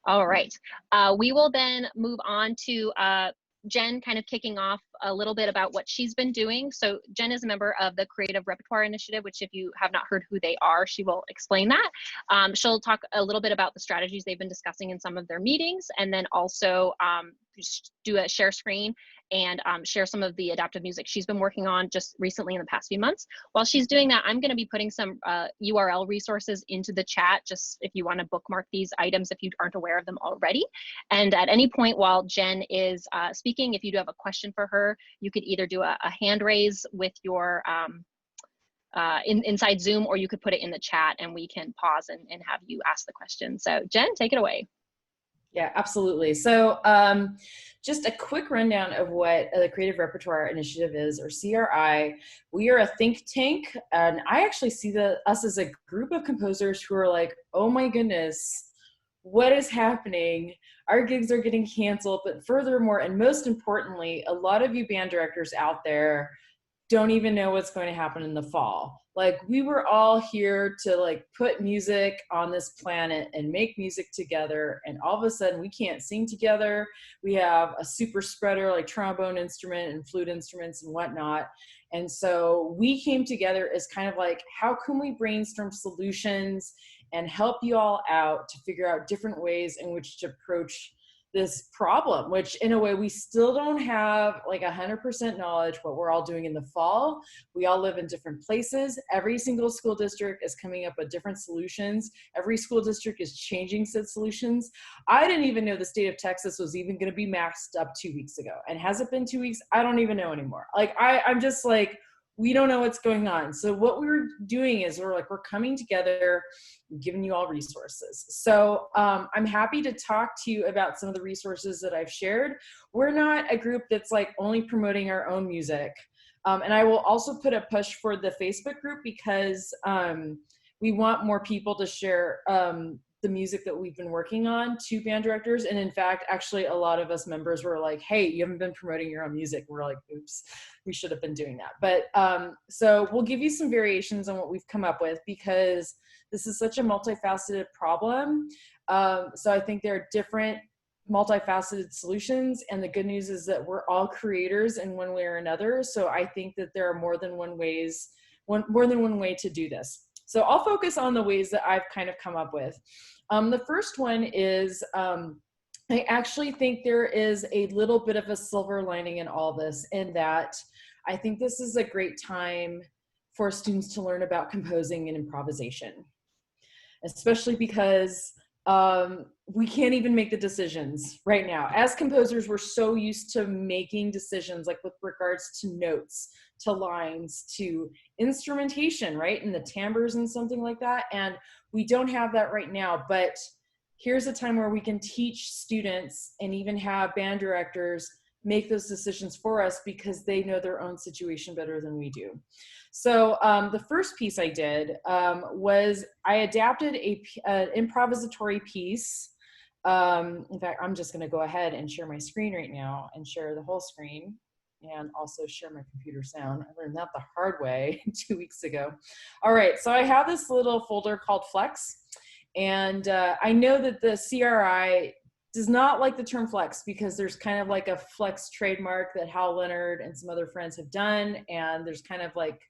All right. We will then move on to Jen kind of kicking off a little bit about what she's been doing. So Jen is a member of the Creative Repertoire Initiative, which if you have not heard who they are, she will explain that. She'll talk a little bit about the strategies they've been discussing in some of their meetings, and then also just do a share screen and share some of the adaptive music she's been working on just recently in the past few months. While she's doing that, I'm going to be putting some URL resources into the chat, just if you want to bookmark these items if you aren't aware of them already. And at any point while Jen is speaking, if you do have a question for her, you could either do a hand raise with your inside Zoom, or you could put it in the chat and we can pause and have you ask the question. So Jen, take it away. Yeah, absolutely. So just a quick rundown of what the Creative Repertoire Initiative is, or CRI. We are a think tank, and I actually see us as a group of composers who are like, oh my goodness, what is happening? Our gigs are getting canceled, but furthermore, and most importantly, a lot of you band directors out there don't even know what's going to happen in the fall. Like, we were all here to like put music on this planet and make music together, and all of a sudden we can't sing together. We have a super spreader like trombone instrument and flute instruments and whatnot. And so we came together as kind of like, how can we brainstorm solutions and help you all out to figure out different ways in which to approach this problem, which in a way we still don't have like 100% knowledge what we're all doing in the fall. We all live in different places. Every single school district is coming up with different solutions. Every school district is changing said solutions. I didn't even know the state of Texas was even going to be maxed up 2 weeks ago. And has it been 2 weeks? I don't even know anymore. Like, I'm just like, we don't know what's going on. So what we're doing is we're coming together, giving you all resources. So I'm happy to talk to you about some of the resources that I've shared. We're not a group that's like only promoting our own music. And I will also put a push for the Facebook group, because we want more people to share the music that we've been working on to band directors. And in fact, actually a lot of us members were like, hey, you haven't been promoting your own music. We're like, oops, we should have been doing that. But so we'll give you some variations on what we've come up with, because this is such a multifaceted problem. So I think there are different multifaceted solutions, and the good news is that we're all creators in one way or another. So I think that there are more than one way to do this. So I'll focus on the ways that I've kind of come up with. The first one is, I actually think there is a little bit of a silver lining in all this, in that I think this is a great time for students to learn about composing and improvisation, especially because we can't even make the decisions right now. As composers, we're so used to making decisions, like with regards to notes, to lines, to instrumentation, right? And the timbres and something like that. And we don't have that right now, but here's a time where we can teach students and even have band directors make those decisions for us, because they know their own situation better than we do. So the first piece I did was I adapted an improvisatory piece. In fact, I'm just going to go ahead and share my screen right now and share the whole screen, and also share my computer sound. I learned that the hard way 2 weeks ago. All right, so I have this little folder called Flex, and I know that the CRI does not like the term flex, because there's kind of like a flex trademark that Hal Leonard and some other friends have done, and there's kind of like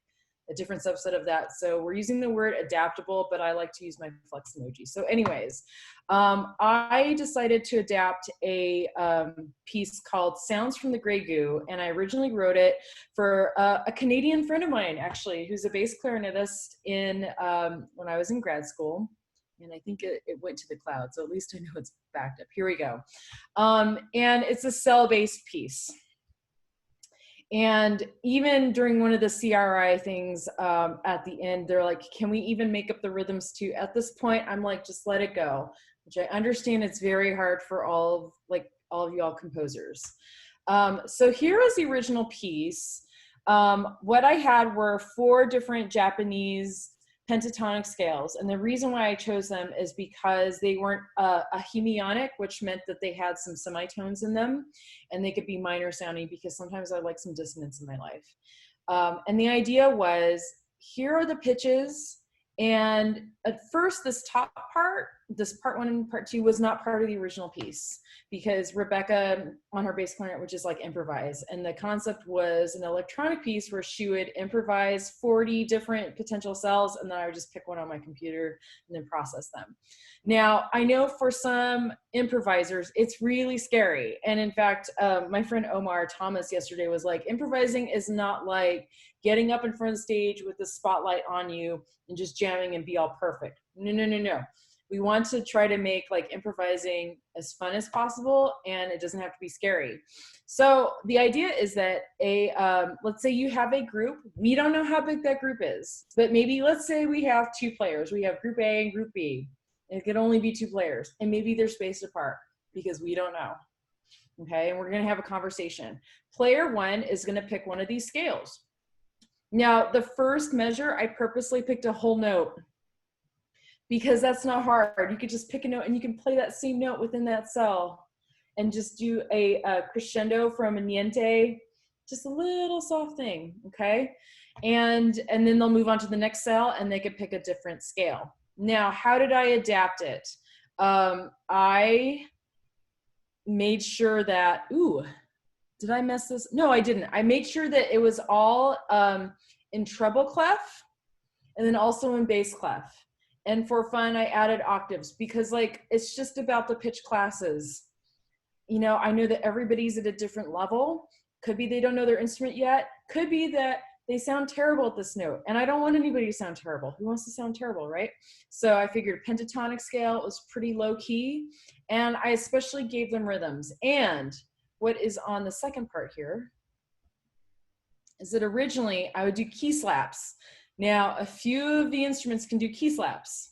a different subset of that. So we're using the word adaptable, but I like to use my flex emoji. So anyways, I decided to adapt a piece called Sounds from the Grey Goo, and I originally wrote it for a Canadian friend of mine, actually, who's a bass clarinetist when I was in grad school. And I think it went to the cloud, so at least I know it's backed up. Here we go. And it's a cell-based piece. And even during one of the CRI things at the end, they're like, can we even make up the rhythms too? At this point, I'm like, just let it go, which I understand it's very hard for all of y'all composers. So here is the original piece. What I had were 4 different Japanese pentatonic scales, and the reason why I chose them is because they weren't a hemionic, which meant that they had some semitones in them, and they could be minor sounding, because sometimes I like some dissonance in my life. And the idea was, here are the pitches, and at first this top part this part 1 and part 2 was not part of the original piece, because Rebecca on her bass clarinet would just like improvise. And the concept was an electronic piece where she would improvise 40 different potential cells, and then I would just pick one on my computer and then process them. Now, I know for some improvisers, it's really scary. And in fact, my friend Omar Thomas yesterday was like, improvising is not like getting up in front of the stage with the spotlight on you and just jamming and be all perfect. No, no, no, no. We want to try to make like improvising as fun as possible, and it doesn't have to be scary. So the idea is that let's say you have a group. We don't know how big that group is, but maybe let's say we have 2 players. We have group A and group B. It could only be 2 players, and maybe they're spaced apart because we don't know. Okay, and we're gonna have a conversation. Player 1 is gonna pick one of these scales. Now, the first measure, I purposely picked a whole note, because that's not hard. You could just pick a note and you can play that same note within that cell and just do a crescendo from a niente, just a little soft thing, okay? And then they'll move on to the next cell and they could pick a different scale. Now, how did I adapt it? I made sure that, did I mess this? No, I didn't. I made sure that it was all in treble clef and then also in bass clef. And for fun, I added octaves because like, it's just about the pitch classes. You know, I know that everybody's at a different level. Could be they don't know their instrument yet. Could be that they sound terrible at this note. And I don't want anybody to sound terrible. Who wants to sound terrible, right? So I figured pentatonic scale was pretty low key. And I especially gave them rhythms. And what is on the second part here is that originally I would do key slaps. Now, a few of the instruments can do key slaps,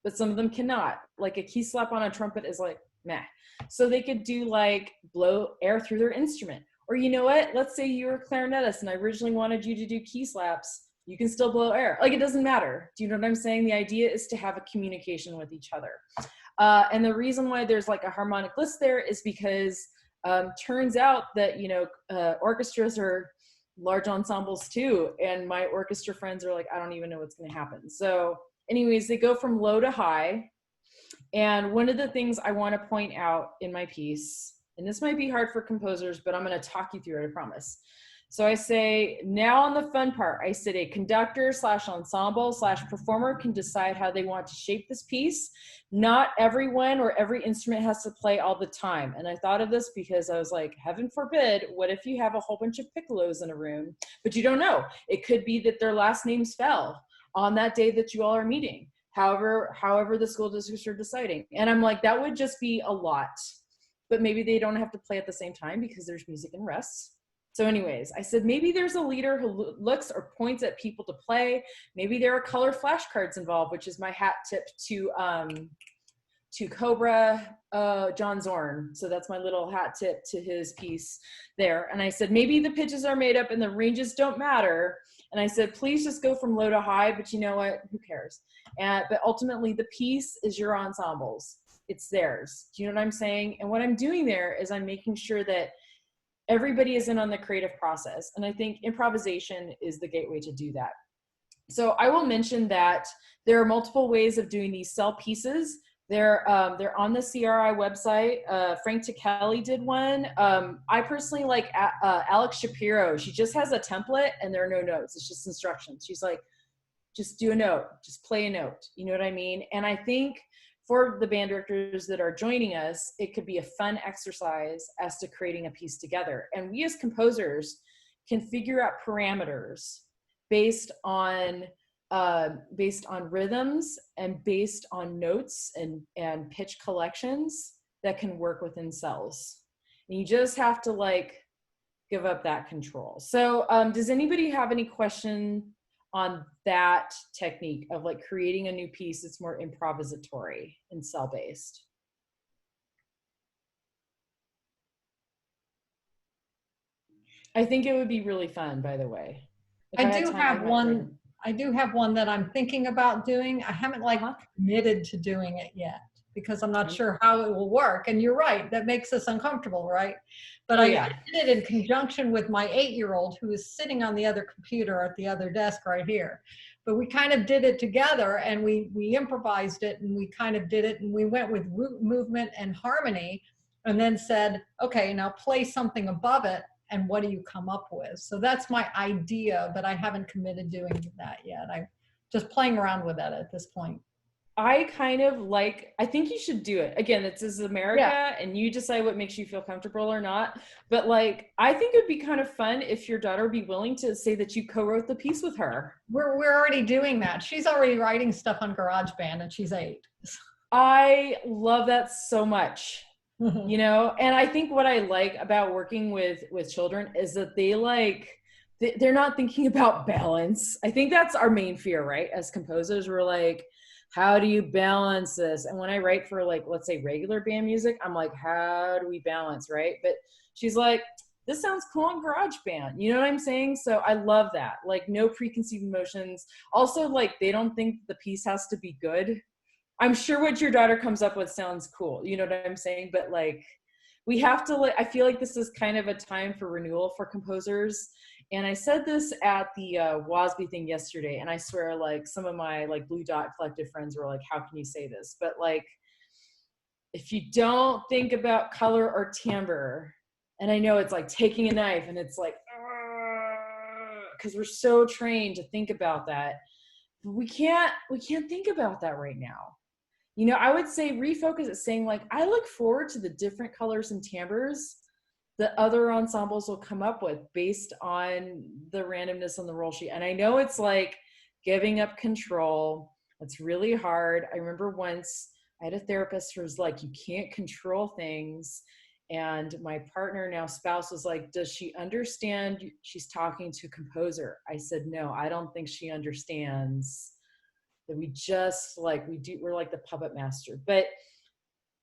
but some of them cannot. Like a key slap on a trumpet is like, meh. So they could do like blow air through their instrument. Or you know what? Let's say you're a clarinetist and I originally wanted you to do key slaps. You can still blow air. Like it doesn't matter. Do you know what I'm saying? The idea is to have a communication with each other. And the reason why there's like a harmonic list there is because turns out that, you know, orchestras are large ensembles too, and my orchestra friends are like, I don't even know what's going to happen. So anyways, they go from low to high. And one of the things I want to point out in my piece, and this might be hard for composers, but I'm going to talk you through it, I promise. So I say, now on the fun part, I said a conductor / ensemble / performer can decide how they want to shape this piece. Not everyone or every instrument has to play all the time. And I thought of this because I was like, heaven forbid, what if you have a whole bunch of piccolos in a room, but you don't know? It could be that their last names fell on that day that you all are meeting. However the school districts are deciding. And I'm like, that would just be a lot. But maybe they don't have to play at the same time because there's music and rests. So anyways, I said, maybe there's a leader who looks or points at people to play. Maybe there are color flashcards involved, which is my hat tip to Cobra John Zorn. So that's my little hat tip to his piece there. And I said, maybe the pitches are made up and the ranges don't matter. And I said, please just go from low to high, but you know what, who cares? But ultimately the piece is your ensemble's. It's theirs. Do you know what I'm saying? And what I'm doing there is I'm making sure that everybody is in on the creative process. And I think improvisation is the gateway to do that. So I will mention that there are multiple ways of doing these cell pieces. They're on the CRI website. Frank Ticelli did one. I personally like Alex Shapiro. She just has a template and there are no notes. It's just instructions. She's like, just do a note, just play a note. You know what I mean? And I think for the band directors that are joining us, it could be a fun exercise as to creating a piece together. And we as composers can figure out parameters based on rhythms and based on notes and pitch collections that can work within cells. And you just have to like give up that control. So does anybody have any question on that technique of like creating a new piece that's more improvisatory and cell-based? I think it would be really fun, by the way. I do have one that I'm thinking about doing. I haven't like committed to doing it yet because I'm not sure how it will work. And you're right, that makes us uncomfortable, right? But I did it in conjunction with my 8-year-old who is sitting on the other computer at the other desk right here. but we kind of did it together, and we improvised it, and we kind of did it, and we went with root movement and harmony, and then said, okay, now play something above it, and what do you come up with? So that's my idea, but I haven't committed doing that yet. I'm just playing around with that at this point. I kind of like, I think you should do it. Again, this is America, and you decide what makes you feel comfortable or not. But like, I think it would be kind of fun if your daughter would be willing to say that you co-wrote the piece with her. We're already doing that. She's already writing stuff on GarageBand, and she's 8. I love that so much. You know, and I think what I like about working with children is that they're not thinking about balance. I think that's our main fear, right? As composers, we're like, how do you balance this? And when I write for, like, let's say regular band music, I'm like, how do we balance, right? But she's like, this sounds cool on GarageBand. You know what I'm saying? So I love that. Like, no preconceived notions. Also, like, they don't think the piece has to be good. I'm sure what your daughter comes up with sounds cool. You know what I'm saying? But like, we have to, like, I feel like this is kind of a time for renewal for composers. And I said this at the WASB thing yesterday, and I swear, like, some of my like Blue Dot Collective friends were like, how can you say this? But like, if you don't think about color or timbre, and I know it's like taking a knife and it's like, because we're so trained to think about that, but we can't think about that right now. You know, I would say refocus it, saying like, I look forward to the different colors and timbres that other ensembles will come up with based on the randomness on the roll sheet. And I know it's like giving up control. It's really hard. I remember once I had a therapist who was like, you can't control things. And my partner, now spouse, was like, does she understand she's talking to a composer? I said, no, I don't think she understands that we just like, we're like the puppet master. But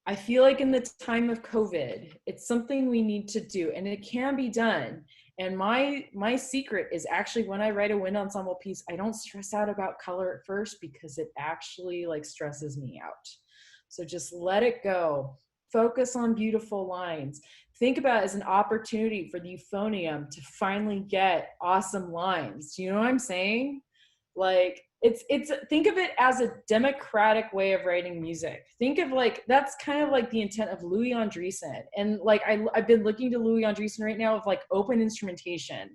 I feel like in the time of COVID, it's something we need to do, and it can be done. And my secret is actually, when I write a wind ensemble piece, I don't stress out about color at first, because it actually like stresses me out. So just let it go. Focus on beautiful lines. Think about it as an opportunity for the euphonium to finally get awesome lines. Do you know what I'm saying? Like, it's think of it as a democratic way of writing music. Think of like, that's kind of like the intent of Louis Andriessen. And like, I've been looking to Louis Andriessen right now of like open instrumentation,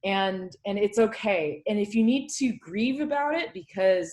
and it's okay. And if you need to grieve about it, because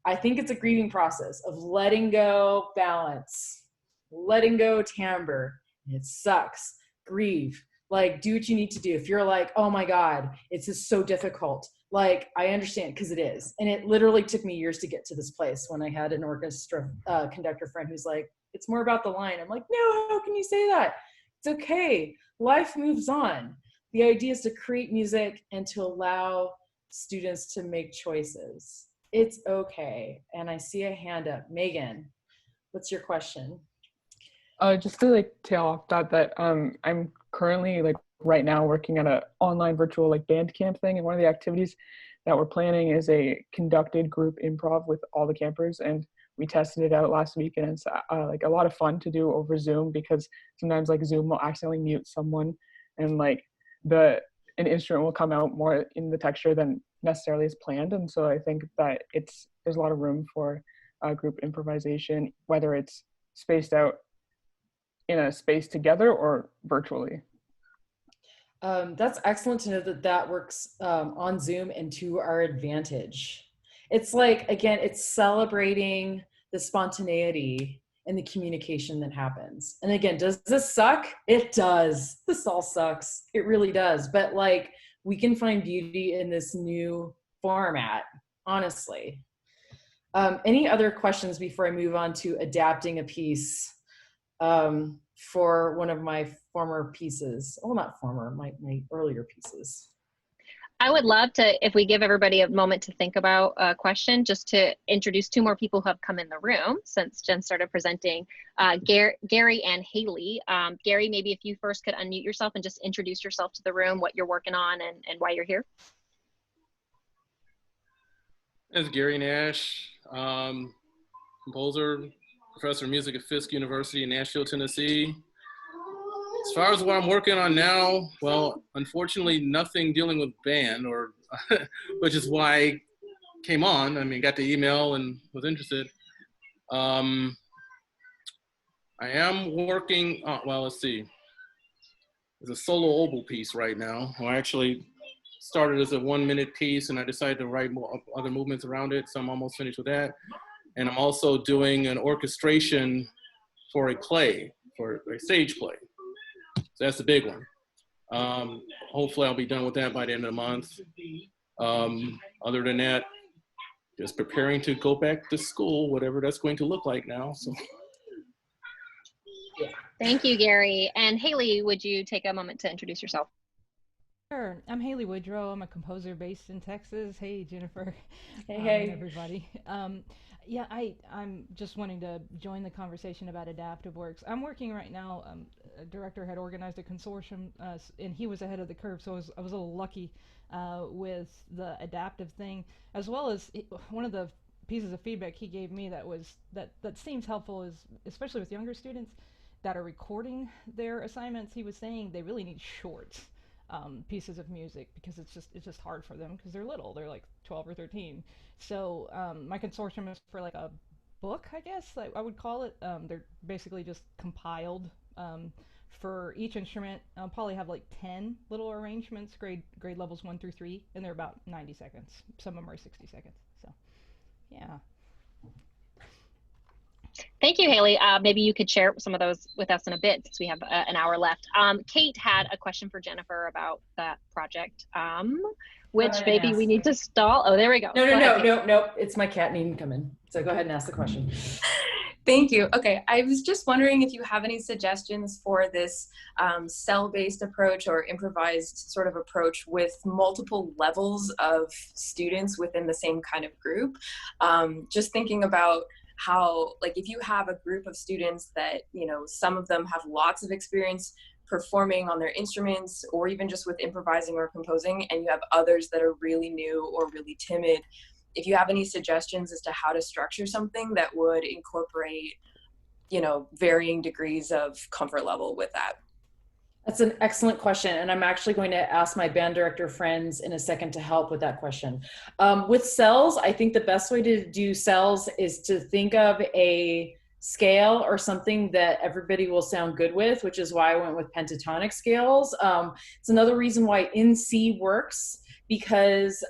I think it's a grieving process of letting go balance, letting go timbre. It sucks. Grieve. Like, do what you need to do. If you're like, oh my God, it's just so difficult. Like, I understand, because it is. And it literally took me years to get to this place when I had an orchestra conductor friend who's like, it's more about the line. I'm like, no, how can you say that? It's okay. Life moves on. The idea is to create music and to allow students to make choices. It's okay. And I see a hand up. Megan, what's your question? Just to like tail off that I'm currently like right now working at an online virtual like band camp thing, and one of the activities that we're planning is a conducted group improv with all the campers, and we tested it out last week, and it's like a lot of fun to do over Zoom, because sometimes like Zoom will accidentally mute someone, and like an instrument will come out more in the texture than necessarily is planned. And so I think that there's a lot of room for group improvisation, whether it's spaced out in a space together or virtually. That's excellent to know that works on Zoom and to our advantage. It's like, again, it's celebrating the spontaneity and the communication that happens. And again, does this suck? It does. This all sucks. It really does. But like, we can find beauty in this new format, honestly. Any other questions before I move on to adapting a piece for one of my former pieces? Well, not former, my earlier pieces. I would love to, if we give everybody a moment to think about a question, just to introduce 2 more people who have come in the room since Jen started presenting, Gary and Haley. Gary, maybe if you first could unmute yourself and just introduce yourself to the room, what you're working on and why you're here. It's Gary Nash, composer, professor of music at Fisk University in Nashville, Tennessee. As far as what I'm working on now, well, unfortunately, nothing dealing with band, or which is why came on. I mean, got the email and was interested. I am working, well, let's see. There's a solo oboe piece right now. I actually started as a 1-minute piece and I decided to write more other movements around it. So I'm almost finished with that. And I'm also doing an orchestration for a play, for a stage play. So that's the big one. Hopefully I'll be done with that by the end of the month. Other than that, just preparing to go back to school, whatever that's going to look like now. So. Thank you, Gary. And Haley, would you take a moment to introduce yourself? Sure. I'm Haley Woodrow. I'm a composer based in Texas. Hey, Jennifer. Hey. Everybody. Yeah, I'm just wanting to join the conversation about adaptive works. I'm working right now. A director had organized a consortium, and he was ahead of the curve, so I was a little lucky with the adaptive thing, as well as one of the pieces of feedback he gave me that seems helpful is, especially with younger students that are recording their assignments, he was saying they really need short pieces of music because it's just hard for them because they're little. They're like 12 or 13. So my consortium is for like a book, I guess I would call it. They're basically just compiled for each instrument. I'll probably have like 10 little arrangements, grade levels 1 through 3, and they're about 90 seconds. Some of them are 60 seconds. So yeah. Thank you, Haley. Maybe you could share some of those with us in a bit since we have an hour left. Kate had a question for Jennifer about that project, which maybe we need to stall. Oh, there we go. No. It's my cat needing to come in. So go ahead and ask the question. Thank you. Okay, I was just wondering if you have any suggestions for this cell-based approach or improvised sort of approach with multiple levels of students within the same kind of group. Just thinking about how, like, if you have a group of students that, you know, some of them have lots of experience performing on their instruments or even just with improvising or composing, and you have others that are really new or really timid, if you have any suggestions as to how to structure something that would incorporate, you know, varying degrees of comfort level with that. That's an excellent question, and I'm actually going to ask my band director friends in a second to help with that question. With cells, I think the best way to do cells is to think of a scale or something that everybody will sound good with, which is why I went with pentatonic scales. It's another reason why in C works, because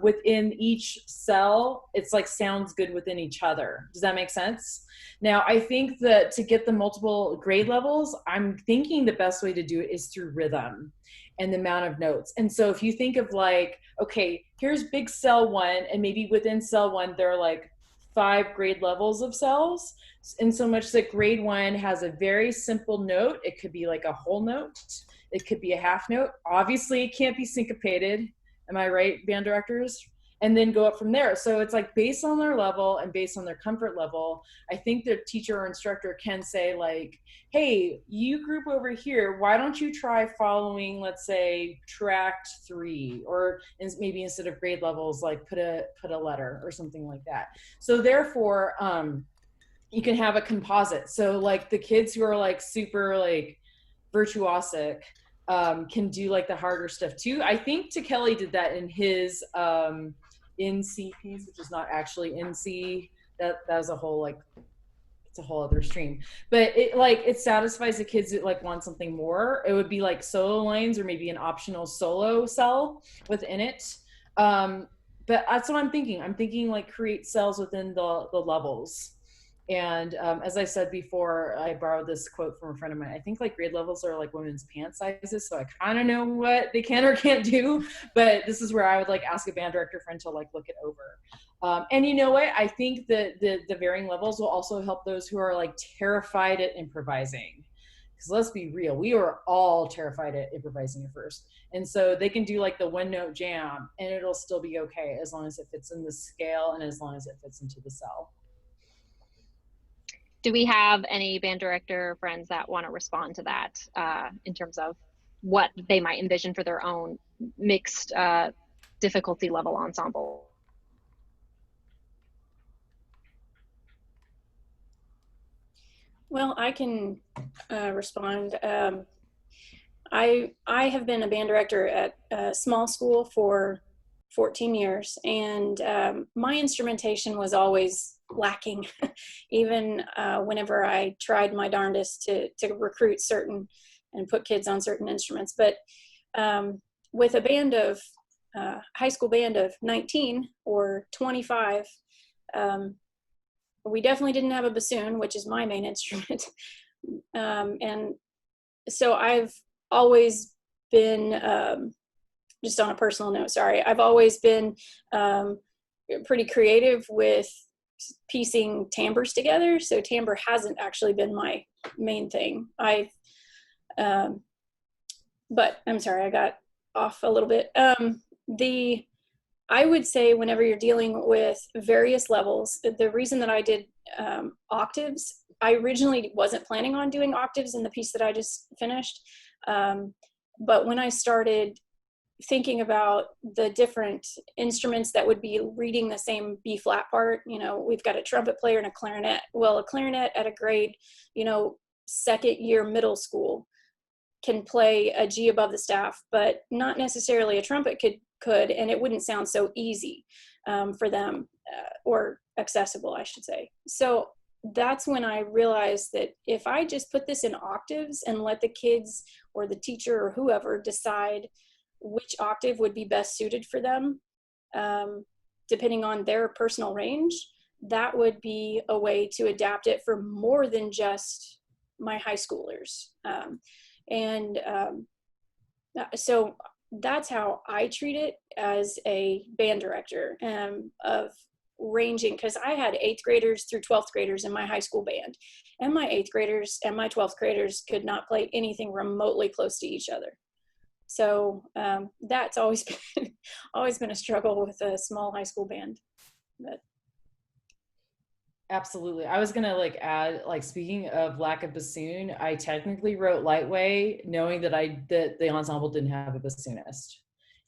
within each cell, it's like sounds good within each other. Does that make sense? Now, I think that to get the multiple grade levels, I'm thinking the best way to do it is through rhythm and the amount of notes. And so if you think of like, okay, here's big cell 1, and maybe within cell 1, there are like 5 grade levels of cells. And so much that grade 1 has a very simple note. It could be like a whole note. It could be a half note. Obviously, it can't be syncopated. Am I right, band directors? And then go up from there. So it's like based on their level and based on their comfort level, I think the teacher or instructor can say like, hey, you group over here, why don't you try following, let's say, tract 3, or maybe instead of grade levels, like put a letter or something like that. So therefore, you can have a composite. So like the kids who are like super like virtuosic, can do like the harder stuff too. I think Kelly did that in his in C piece, which is not actually in C. That was a whole like, it's a whole other stream. But it satisfies the kids that like want something more. It would be like solo lines or maybe an optional solo cell within it. But that's what I'm thinking. I'm thinking like create cells within the levels. And as I said before, I borrowed this quote from a friend of mine. I think like grade levels are like women's pant sizes, so I kind of know what they can or can't do. But this is where I would like ask a band director friend to like look it over. And you know what? I think that the varying levels will also help those who are like terrified at improvising. Because let's be real, we were all terrified at improvising at first. And so they can do like the 1-note jam, and it'll still be okay as long as it fits in the scale and as long as it fits into the cell. Do we have any band director friends that want to respond to that in terms of what they might envision for their own mixed difficulty level ensemble? Well, I can respond. I have been a band director at a small school for 14 years. And my instrumentation was always lacking, even whenever I tried my darndest to recruit certain and put kids on certain instruments. But with a band of, high school band of 19 or 25, we definitely didn't have a bassoon, which is my main instrument. And so I've always been, just on a personal note, sorry, I've always been pretty creative with piecing timbres together. So timbre hasn't actually been my main thing. But I'm sorry, I got off a little bit. I would say whenever you're dealing with various levels, the reason that I did octaves, I originally wasn't planning on doing octaves in the piece that I just finished. But when I started thinking about the different instruments that would be reading the same B flat part, you know, we've got a trumpet player and a clarinet. Well, a clarinet at a grade, you know, second year middle school can play a G above the staff, but not necessarily a trumpet could, and it wouldn't sound so easy for them, or accessible, I should say. So that's when I realized that if I just put this in octaves and let the kids or the teacher or whoever decide which octave would be best suited for them, depending on their personal range, that would be a way to adapt it for more than just my high schoolers. So that's how I treat it as a band director, of ranging, because I had 8th graders through 12th graders in my high school band, and my 8th graders and my 12th graders could not play anything remotely close to each other. So that's always been a struggle with a small high school band. But absolutely. I was gonna add, speaking of lack of bassoon, I technically wrote Lightway knowing that the ensemble didn't have a bassoonist.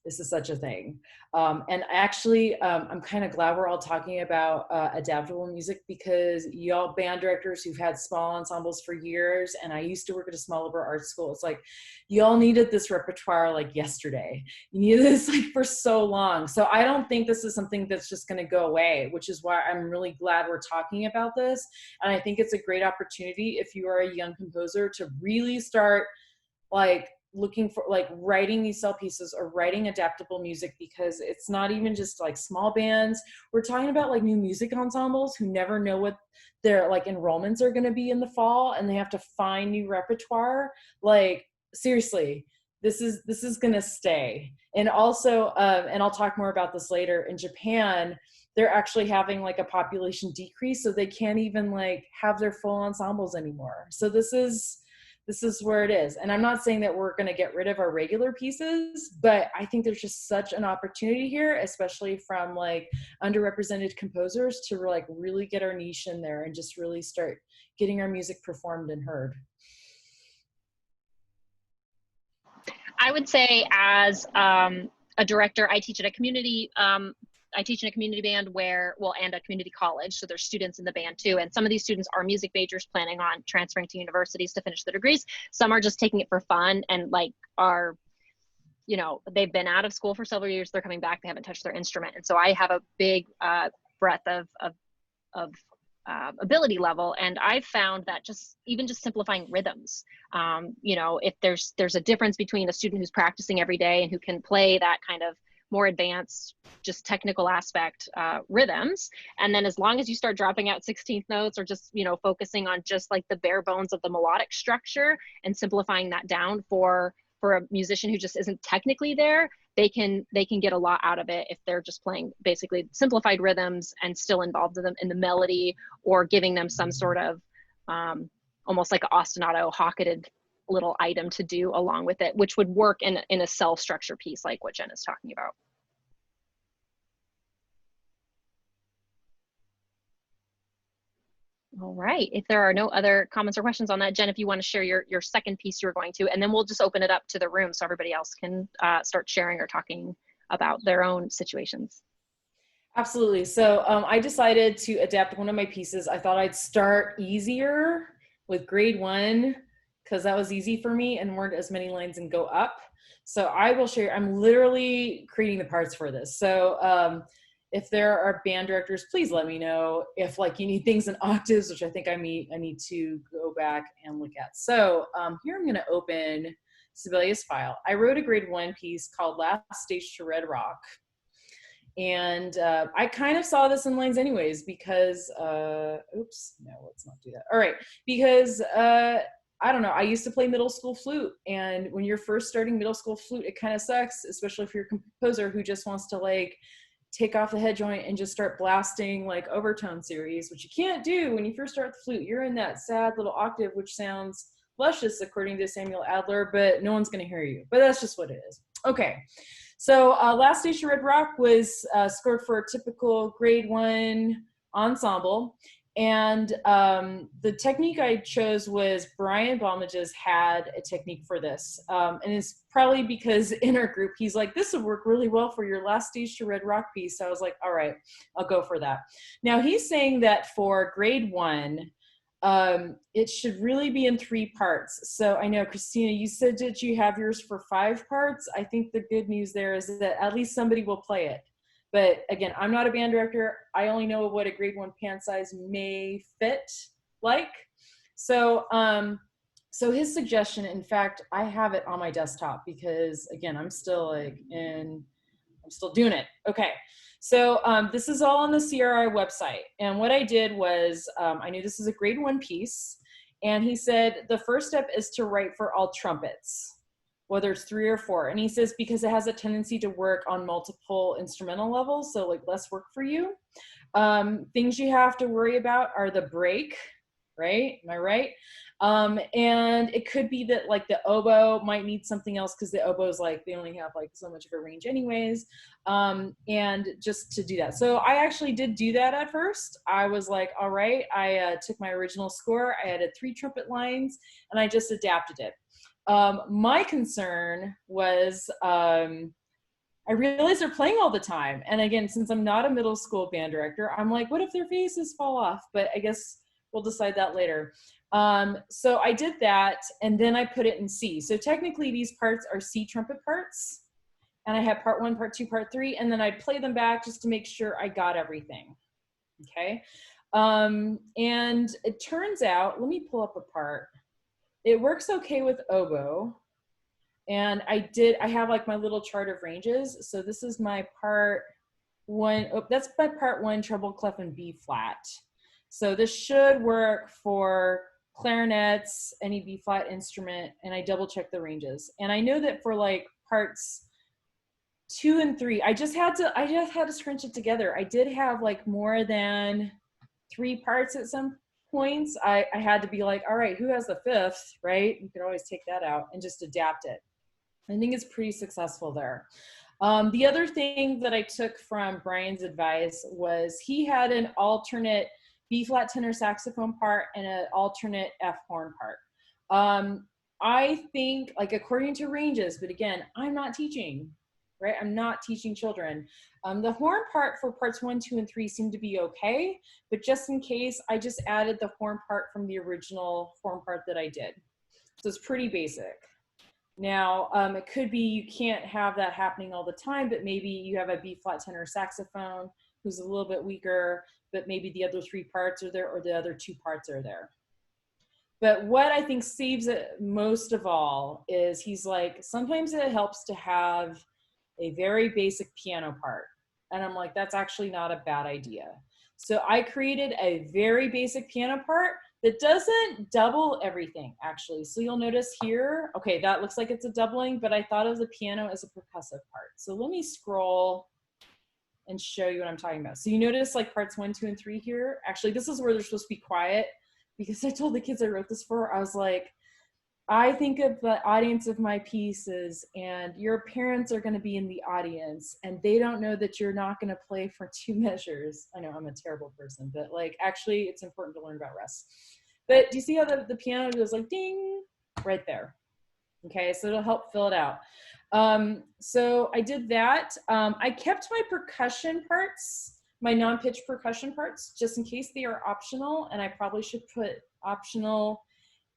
This is such a thing. And actually, I'm kind of glad we're all talking about adaptable music, because y'all band directors who've had small ensembles for years, and I used to work at a small liberal arts school, it's like, y'all needed this repertoire yesterday. You needed this for so long. So I don't think this is something that's just gonna go away, which is why I'm really glad we're talking about this. And I think it's a great opportunity if you are a young composer to really start looking for writing these cell pieces or writing adaptable music, because it's not even just small bands. We're talking about new music ensembles who never know what their enrollments are going to be in the fall, and they have to find new repertoire. Seriously, this is going to stay. And also, and I'll talk more about this later, in Japan, they're actually having a population decrease, so they can't even have their full ensembles anymore. So this is where it is. And I'm not saying that we're going to get rid of our regular pieces, but I think there's just such an opportunity here, especially from underrepresented composers, to really get our niche in there and just really start getting our music performed and heard. I would say, as a director, I teach in a community band and a community college. So there's students in the band too. And some of these students are music majors planning on transferring to universities to finish their degrees. Some are just taking it for fun and are, they've been out of school for several years. They're coming back. They haven't touched their instrument. And so I have a big breadth of ability level. And I've found that even just simplifying rhythms, if there's a difference between a student who's practicing every day and who can play that kind of more advanced, just technical aspect rhythms. And then as long as you start dropping out 16th notes, or just, focusing on just the bare bones of the melodic structure and simplifying that down for a musician who just isn't technically there, they can get a lot out of it if they're just playing basically simplified rhythms and still involved in the melody, or giving them some sort of almost like an ostinato hocketed little item to do along with it, which would work in a cell structure piece like what Jen is talking about. All right, if there are no other comments or questions on that, Jen, if you want to share your second piece you're going to, and then we'll just open it up to the room so everybody else can start sharing or talking about their own situations. Absolutely. So I decided to adapt one of my pieces. I thought I'd start easier with grade 1, because that was easy for me and weren't as many lines and go up. So I will share, I'm literally creating the parts for this. So if there are band directors, please let me know if like you need things in octaves, which I think I need to go back and look at. So here I'm gonna open Sibelius file. I wrote a grade 1 piece called Last Stage to Red Rock. And I kind of saw this in lines anyways because, oops, no, let's not do that. All right, because I don't know, I used to play middle school flute, and when you're first starting middle school flute, it kind of sucks, especially if you're a composer who just wants to like take off the head joint and just start blasting like overtone series, which you can't do when you first start the flute. You're in that sad little octave, which sounds luscious according to Samuel Adler, but no one's gonna hear you, but that's just what it is. Okay. So Last Stage to Red Rock was scored for a typical grade 1 ensemble. And the technique I chose was Brian Balmages had a technique for this. And it's probably because in our group, he's like, this would work really well for your Last Stage to Red Rock piece. So I was like, all right, I'll go for that. Now he's saying that for grade 1, it should really be in 3 parts. So I know, Christina, you said that you have yours for 5 parts. I think the good news there is that at least somebody will play it. But again, I'm not a band director. I only know what a grade 1 pan size may fit like. So, so his suggestion, in fact, I have it on my desktop because again, I'm still doing it. Okay. So this is all on the CRI website. And what I did was, I knew this is a grade 1 piece. And he said, the first step is to write for all trumpets, whether it's 3 or 4. And he says, because it has a tendency to work on multiple instrumental levels, so like less work for you. Things you have to worry about are the break, right? Am I right? And it could be that like the oboe might need something else because the oboes, like they only have like so much of a range anyways. And just to do that. So I actually did do that at first. I was like, all right, I took my original score, I added 3 trumpet lines and I just adapted it. My concern was, I realized they're playing all the time. And again, since I'm not a middle school band director, I'm like, what if their faces fall off? But I guess we'll decide that later. So I did that and then I put it in C. So technically these parts are C trumpet parts. And I had part 1, part 2, part 3, and then I'd play them back just to make sure I got everything. Okay. And it turns out, let me pull up a part. It works okay with oboe. And I have like my little chart of ranges. So this is my part 1, oh, that's my part 1 treble clef and B flat. So this should work for clarinets, any B flat instrument, and I double check the ranges. And I know that for like parts 2 and 3, I just had to scrunch it together. I did have like more than 3 parts at some points. I had to be like, all right, who has the 5th, right? You could always take that out and just adapt it. I think it's pretty successful there. The other thing that I took from Brian's advice was he had an alternate B flat tenor saxophone part and an alternate F horn part. I think, like, according to ranges, but again, I'm not teaching, right? I'm not teaching children. The horn part for parts 1, 2, and 3 seemed to be okay, but just in case, I just added the horn part from the original horn part that I did. So it's pretty basic. Now, it could be you can't have that happening all the time, but maybe you have a B flat tenor saxophone who's a little bit weaker, but maybe the other 3 parts are there or the other 2 parts are there. But what I think saves it most of all is he's like, sometimes it helps to have a very basic piano part. And I'm like, that's actually not a bad idea. So I created a very basic piano part that doesn't double everything, actually. So you'll notice here, okay, that looks like it's a doubling, but I thought of the piano as a percussive part. So let me scroll and show you what I'm talking about. So you notice like parts 1, 2, and 3 here. Actually, this is where they're supposed to be quiet because I told the kids I wrote this for, I was like, I think of the audience of my pieces and your parents are gonna be in the audience and they don't know that you're not gonna play for 2 measures. I know I'm a terrible person, but like actually it's important to learn about rest. But do you see how the piano goes like ding right there? Okay, so it'll help fill it out. So I did that. I kept my percussion parts, my non-pitch percussion parts, just in case they are optional, and I probably should put optional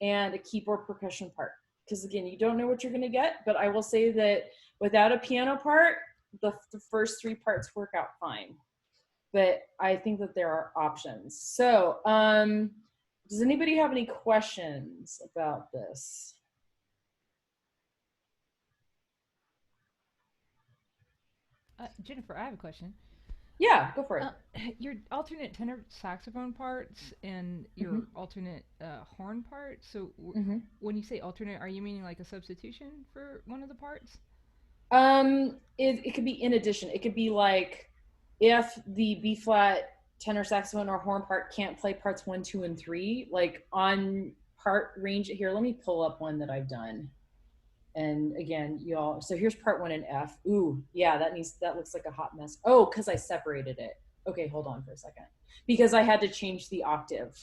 and a keyboard percussion part. Because again, you don't know what you're going to get, but I will say that without a piano part, the first 3 parts work out fine. But I think that there are options. So does anybody have any questions about this? Jennifer, I have a question. Yeah, go for it. Your alternate tenor saxophone parts and your alternate horn part. So when you say alternate, are you meaning like a substitution for one of the parts? It could be in addition. It could be like if the B flat tenor saxophone or horn part can't play parts 1, 2, and 3, like on part range here. Let me pull up one that I've done. And again, y'all, so here's part 1 in F. Ooh, yeah, that looks like a hot mess. Oh, because I separated it. Okay, hold on for a second. Because I had to change the octave.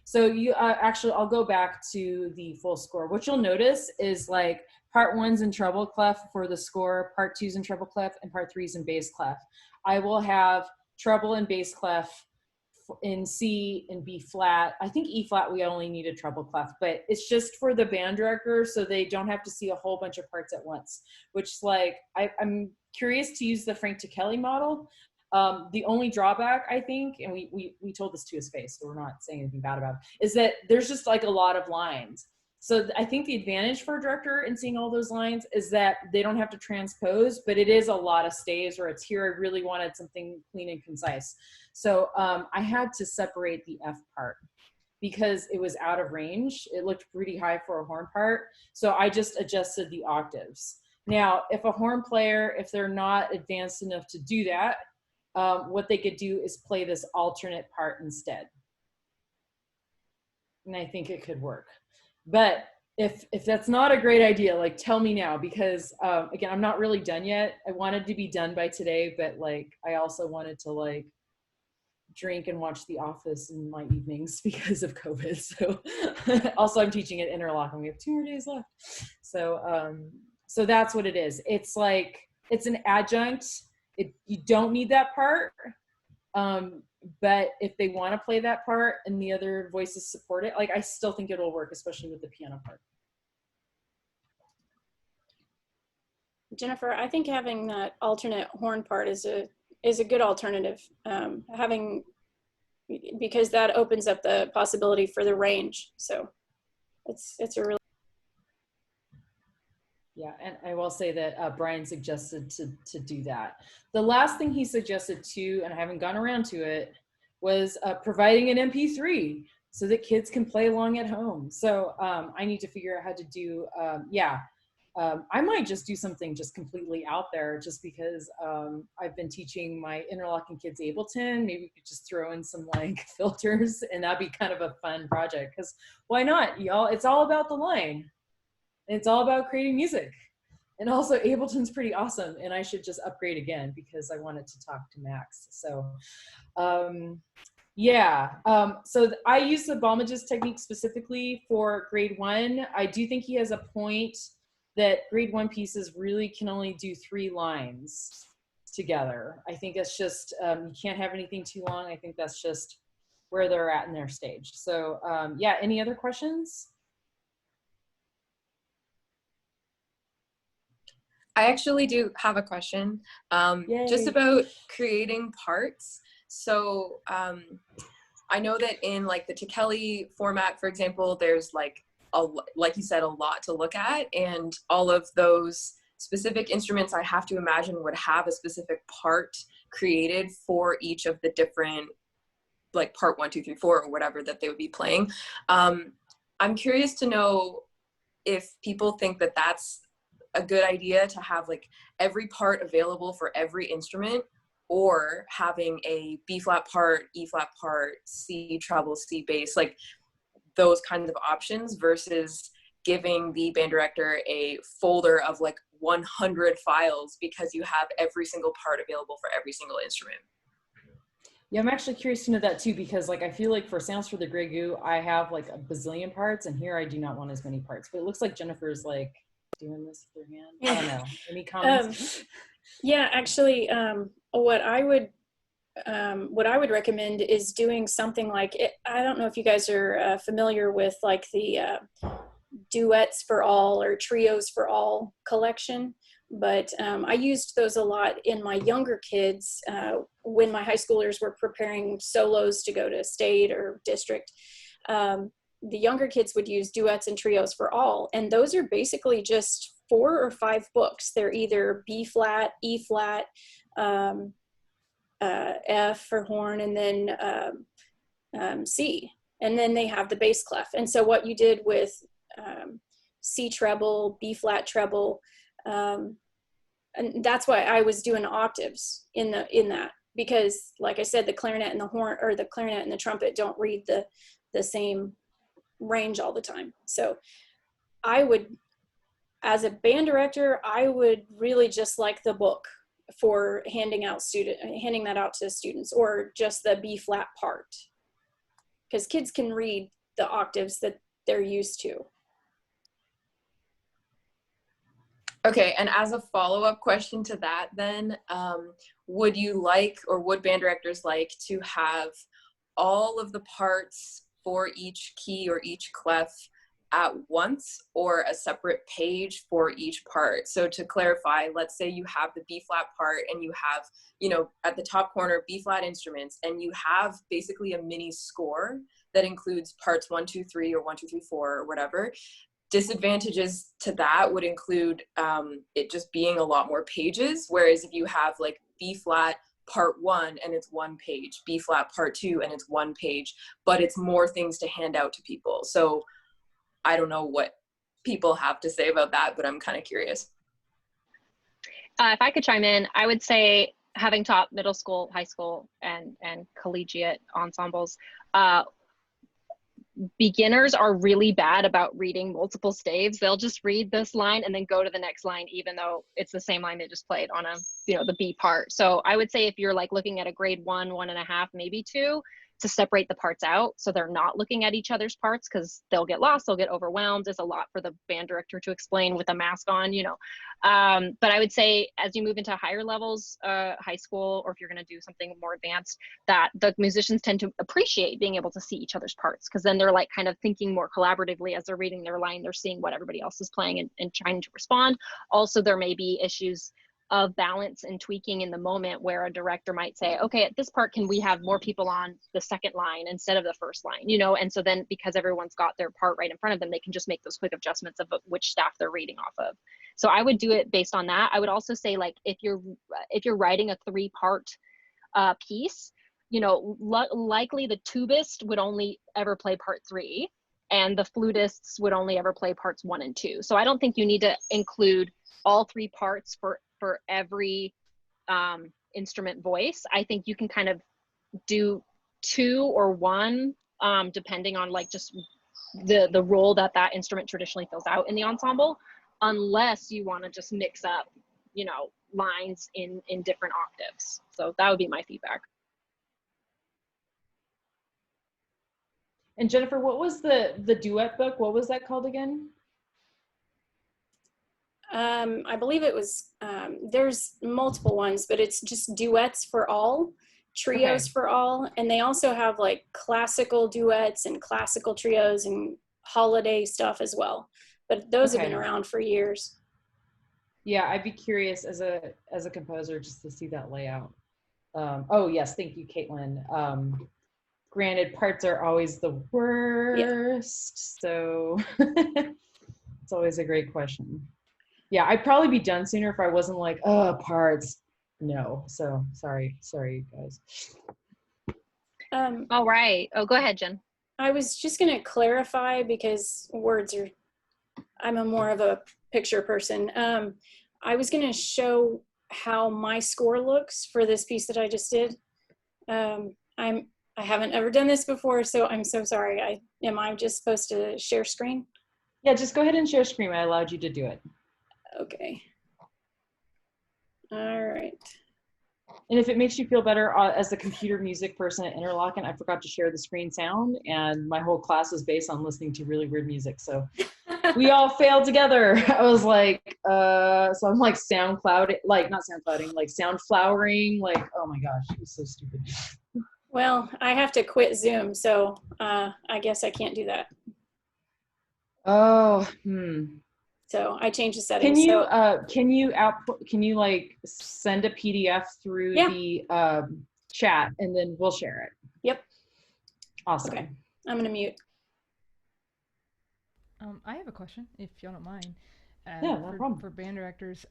So you actually, I'll go back to the full score. What you'll notice is like part 1's in treble clef for the score, part 2's in treble clef, and part 3's in bass clef. I will have treble and bass clef in C and B flat. I think E flat we only need a treble clef, but it's just for the band director so they don't have to see a whole bunch of parts at once, which like I'm curious to use the Frank Ticheli model. The only drawback, I think, and we told this to his face, so we're not saying anything bad about it, is that there's just like a lot of lines. So I think the advantage for a director in seeing all those lines is that they don't have to transpose, but it is a lot of staves, or it's here I really wanted something clean and concise. So I had to separate the F part because it was out of range. It looked pretty high for a horn part. So I just adjusted the octaves. Now, if a horn player, if they're not advanced enough to do that, what they could do is play this alternate part instead. And I think it could work. But if that's not a great idea, like tell me now, because again, I'm not really done yet. I wanted to be done by today, but like I also wanted to like drink and watch The Office in my evenings because of COVID. So also I'm teaching at Interlochen. We have 2 more days left. So so that's what it is. It's like, it's an adjunct. You don't need that part. But if they want to play that part and the other voices support it, like I still think it'll work, especially with the piano part. Jennifer, I think having that alternate horn part is a good alternative. Because that opens up the possibility for the range. So it's a really. Yeah, and I will say that Brian suggested to do that. The last thing he suggested too, and I haven't gone around to it, was providing an MP3 so that kids can play along at home. So I need to figure out how to do, I might just do something just completely out there just because I've been teaching my Interlochen kids Ableton. Maybe we could just throw in some like filters and that'd be kind of a fun project, because why not, y'all? It's all about the line. It's all about creating music. And also Ableton's pretty awesome, and I should just upgrade again because I wanted to talk to Max. So so I use the Balmages technique specifically for grade 1. I do think he has a point that grade 1 pieces really can only do 3 lines together. I think that's just, you can't have anything too long. I think that's just where they're at in their stage. So yeah, any other questions? I actually do have a question, just about creating parts. So I know that in like the Ticheli format, for example, there's like you said, a lot to look at, and all of those specific instruments I have to imagine would have a specific part created for each of the different, like part 1, 2, 3, 4, or whatever that they would be playing. I'm curious to know if people think that that's a good idea to have like every part available for every instrument, or having a B flat part, E flat part, C treble, C bass, like those kinds of options, versus giving the band director a folder of like 100 files because you have every single part available for every single instrument. Yeah, I'm actually curious to know that too, because like I feel like for Sounds for the Grey Goo, I have like a bazillion parts, and here I do not want as many parts. But it looks like Jennifer's like doing this with her hand. I don't know. Any comments? Yeah, actually, what I would what I would recommend is doing something like it. I don't know if you guys are familiar with like the Duets for All or Trios for All collection, but I used those a lot in my younger kids when my high schoolers were preparing solos to go to state or district. The younger kids would use Duets and Trios for All, and those are basically just 4 or 5 books. They're either B flat, E flat, F for horn, and then C, and then they have the bass clef. And so what you did with C treble, B flat treble, and that's why I was doing octaves in that, because like I said, the clarinet and the horn, or the clarinet and the trumpet, don't read the same range all the time. So I would, as a band director, I would really just like the book for handing that out to students, or just the B flat part, because kids can read the octaves that they're used to. Okay, and as a follow-up question to that then, would you like, or would band directors like to have all of the parts for each key or each clef at once, or a separate page for each part? So to clarify, let's say you have the B flat part and you have, you know, at the top corner, B flat instruments, and you have basically a mini score that includes parts 1, 2, 3, or 1, 2, 3, 4, or whatever. Disadvantages to that would include it just being a lot more pages, whereas if you have like B flat part 1 and it's 1 page, B flat part 2 and it's 1 page, but it's more things to hand out to people. So I don't know what people have to say about that, but I'm kind of curious. If I could chime in, I would say, having taught middle school, high school, and collegiate ensembles, beginners are really bad about reading multiple staves. They'll just read this line and then go to the next line, even though it's the same line they just played on a, you know, the B part. So I would say if you're like looking at a grade 1, 1.5, maybe 2, to separate the parts out so they're not looking at each other's parts, because they'll get lost, they'll get overwhelmed. It's a lot for the band director to explain with a mask on, you know. But I would say as you move into higher levels, high school, or if you're going to do something more advanced, that the musicians tend to appreciate being able to see each other's parts, because then they're like kind of thinking more collaboratively as they're reading their line. They're seeing what everybody else is playing and trying to respond. Also, there may be issues of balance and tweaking in the moment where a director might say, okay, at this part, can we have more people on the second line instead of the first line, you know? And so then, because everyone's got their part right in front of them, they can just make those quick adjustments of which staff they're reading off of. So I would do it based on that. I would also say, like, if you're writing a 3-part piece, you know, likely the tubist would only ever play part 3, and the flutists would only ever play parts 1 and 2. So I don't think you need to include all 3 parts for every instrument voice. I think you can kind of do 2 or 1, depending on like just the role that instrument traditionally fills out in the ensemble, unless you want to just mix up, you know, lines in different octaves. So that would be my feedback. And Jennifer, what was the duet book? What was that called again? I believe it was, there's multiple ones, but it's just Duets for All, Trios for All. And they also have like classical duets and classical trios and holiday stuff as well. But those have been around for years. Yeah, I'd be curious as a composer just to see that layout. Oh yes, thank you, Kaitlin. Granted, parts are always the worst, so it's always a great question. Yeah, I'd probably be done sooner if I wasn't like, oh, parts. No, so sorry, guys. All right. Oh, go ahead, Jen. I was just going to clarify, because words are, I'm more of a picture person. I was going to show how my score looks for this piece that I just did. I haven't ever done this before, so I'm so sorry. Am I just supposed to share screen? Yeah, just go ahead and share screen. I allowed you to do it. Okay. All right. And if it makes you feel better, as the computer music person at Interlochen, I forgot to share the screen sound, and my whole class was based on listening to really weird music. So we all failed together. I was like, so I'm like sound flowering, like sound flowering, like, oh my gosh, it was so stupid. Well, I have to quit Zoom, so I guess I can't do that. Oh, So I changed the settings. Can you like send a PDF through the chat, and then we'll share it? Yep. Awesome. Okay, I'm gonna mute. I have a question, if you don't mind. Yeah, no problem. For band directors,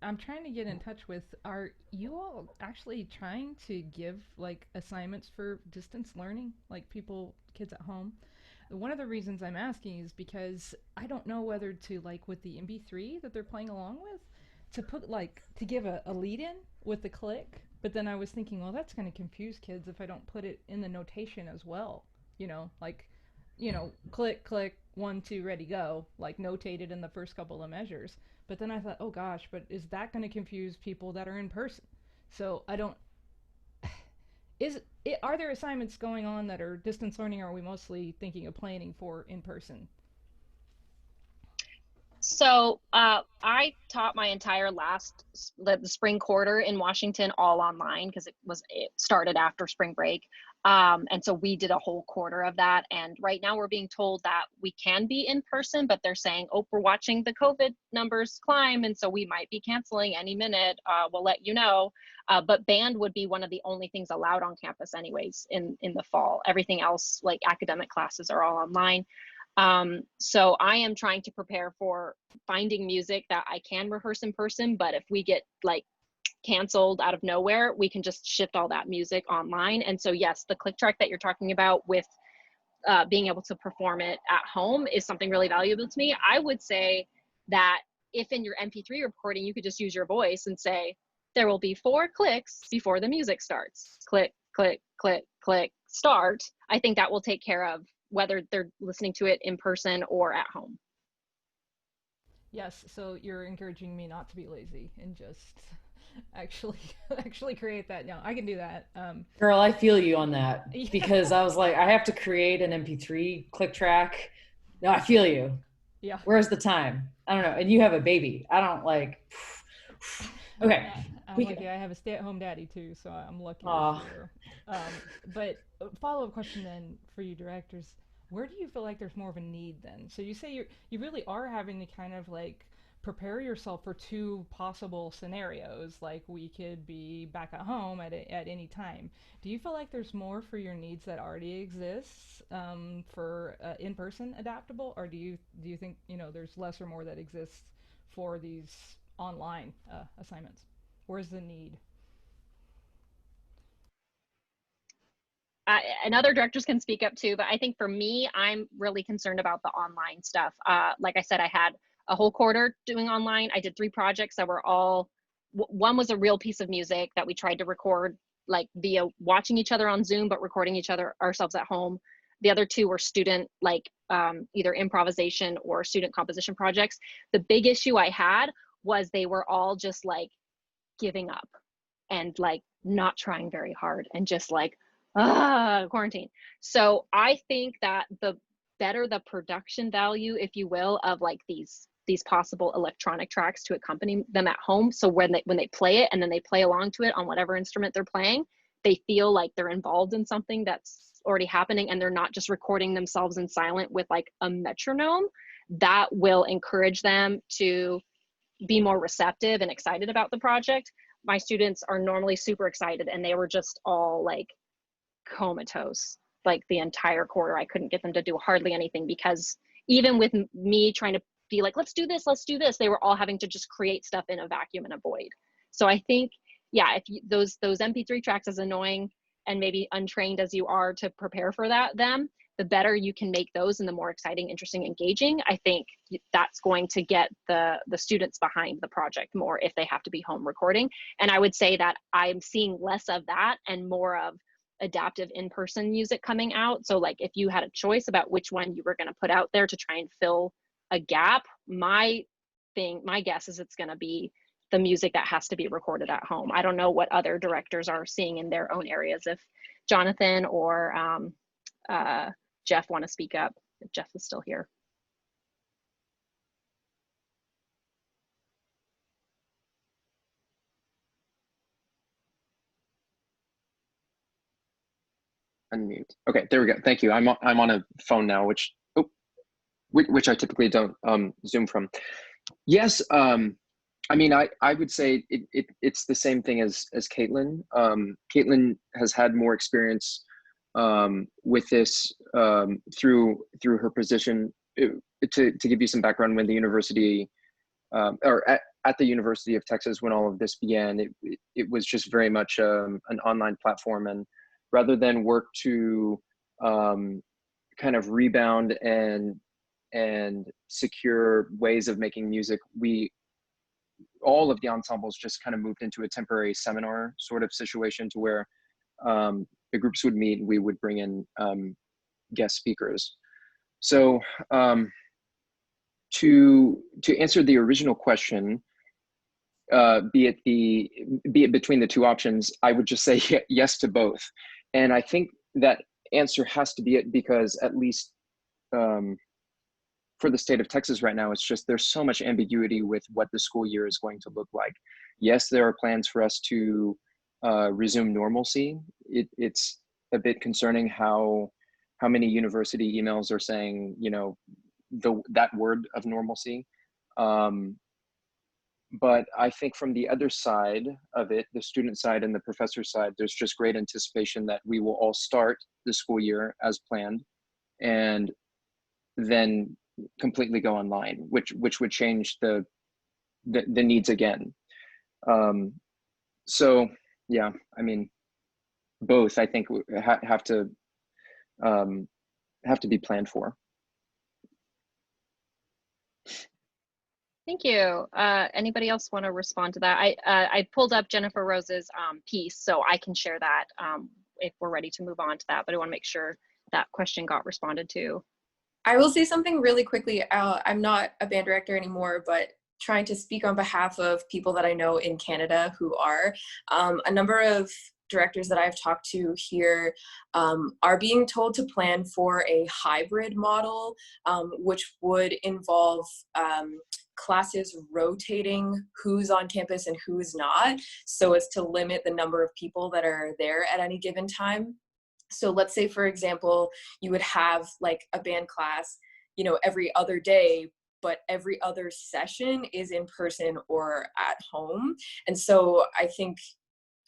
I'm trying to get in touch with, are you all actually trying to give like assignments for distance learning, like kids at home? One of the reasons I'm asking is because I don't know whether to, like with the MP3 that they're playing along with, to give a lead in with the click, but then I was thinking, well, that's going to confuse kids if I don't put it in the notation as well, click, click, 1, 2, ready, go, like notated in the first couple of measures. But then I thought, oh gosh, but is that going to confuse people that are in person? So I don't, are there assignments going on that are distance learning, or are we mostly thinking of planning for in person? So I taught my entire the spring quarter in Washington all online, because it started after spring break. And so we did a whole quarter of that. And right now we're being told that we can be in person, but they're saying, oh, we're watching the COVID numbers climb, and so we might be canceling any minute. We'll let you know. But band would be one of the only things allowed on campus anyways in the fall. Everything else, like academic classes, are all online. So I am trying to prepare for finding music that I can rehearse in person, but if we get like canceled out of nowhere, we can just shift all that music online. And so yes, the click track that you're talking about with being able to perform it at home is something really valuable to me. I would say that if in your MP3 recording, you could just use your voice and say, there will be 4 clicks before the music starts. Click, click, click, click, start. I think that will take care of whether they're listening to it in person or at home. Yes, so you're encouraging me not to be lazy and just actually create that. No, I can do that. Girl, I feel you on that, because I was like, I have to create an MP3 click track. No, I feel you. Yeah. Where's the time? I don't know. And you have a baby. I don't like. Okay. I'm lucky. I have a stay-at-home daddy too, so I'm lucky. Sure. But follow-up question then for you directors: where do you feel like there's more of a need then? So you say you really are having to kind of like prepare yourself for 2 possible scenarios, like we could be back at home at any time. Do you feel like there's more for your needs that already exists for in-person adaptable, or do you think there's less or more that exists for these online assignments? Where's the need? And other directors can speak up too, but I think for me, I'm really concerned about the online stuff. Like I said, I had a whole quarter doing online. I did 3 projects that were all, one was a real piece of music that we tried to record like via watching each other on Zoom, but recording ourselves at home. The other 2 were student, like either improvisation or student composition projects. The big issue I had was they were all just like giving up and like not trying very hard and just like, quarantine. So I think that the better the production value, if you will, of like these possible electronic tracks to accompany them at home. So when they play it and then they play along to it on whatever instrument they're playing, they feel like they're involved in something that's already happening and they're not just recording themselves in silent with like a metronome. That will encourage them to be more receptive and excited about the project. My students are normally super excited, and they were just all like comatose like the entire quarter. I couldn't get them to do hardly anything, because even with me trying to be like, let's do this, they were all having to just create stuff in a vacuum and a void. So I think, yeah, if you, those MP3 tracks, as annoying and maybe untrained as you are to prepare for them, the better you can make those and the more exciting, interesting, engaging, I think that's going to get the students behind the project more if they have to be home recording. And I would say that I'm seeing less of that and more of adaptive in-person music coming out. So like if you had a choice about which one you were going to put out there to try and fill a gap, my guess is it's going to be the music that has to be recorded at home. I don't know what other directors are seeing in their own areas. If Jonathan or Jeff want to speak up, if Jeff is still here. Unmute. Okay, there we go. Thank you. I'm on a phone now, which I typically don't Zoom from. Yes, I mean, I would say it's the same thing as Kaitlin. Kaitlin has had more experience with this through her position. To give you some background, when the university or at the University of Texas, when all of this began, it was just very much an online platform, and rather than work to kind of rebound and secure ways of making music, all of the ensembles just kind of moved into a temporary seminar sort of situation, to where the groups would meet and we would bring in guest speakers. So to answer the original question, be it between the two options, I would just say yes to both. And I think that answer has to be it, because at least for the state of Texas right now, it's just, there's so much ambiguity with what the school year is going to look like. Yes, there are plans for us to resume normalcy. It's a bit concerning how many university emails are saying, you know, that word of normalcy. But I think from the other side of it, the student side and the professor side, there's just great anticipation that we will all start the school year as planned, and then completely go online, which would change the needs again. So yeah, I mean, both I think have to be planned for. Thank you. Anybody else want to respond to that? I pulled up Jennifer Rose's piece, so I can share that if we're ready to move on to that, but I want to make sure that question got responded to. I will say something really quickly. I'm not a band director anymore, but trying to speak on behalf of people that I know in Canada who are. A number of directors that I've talked to here are being told to plan for a hybrid model, which would involve classes rotating who's on campus and who's not, so as to limit the number of people that are there at any given time. So let's say, for example, you would have like a band class, you know, every other day, but every other session is in person or at home. And so I think,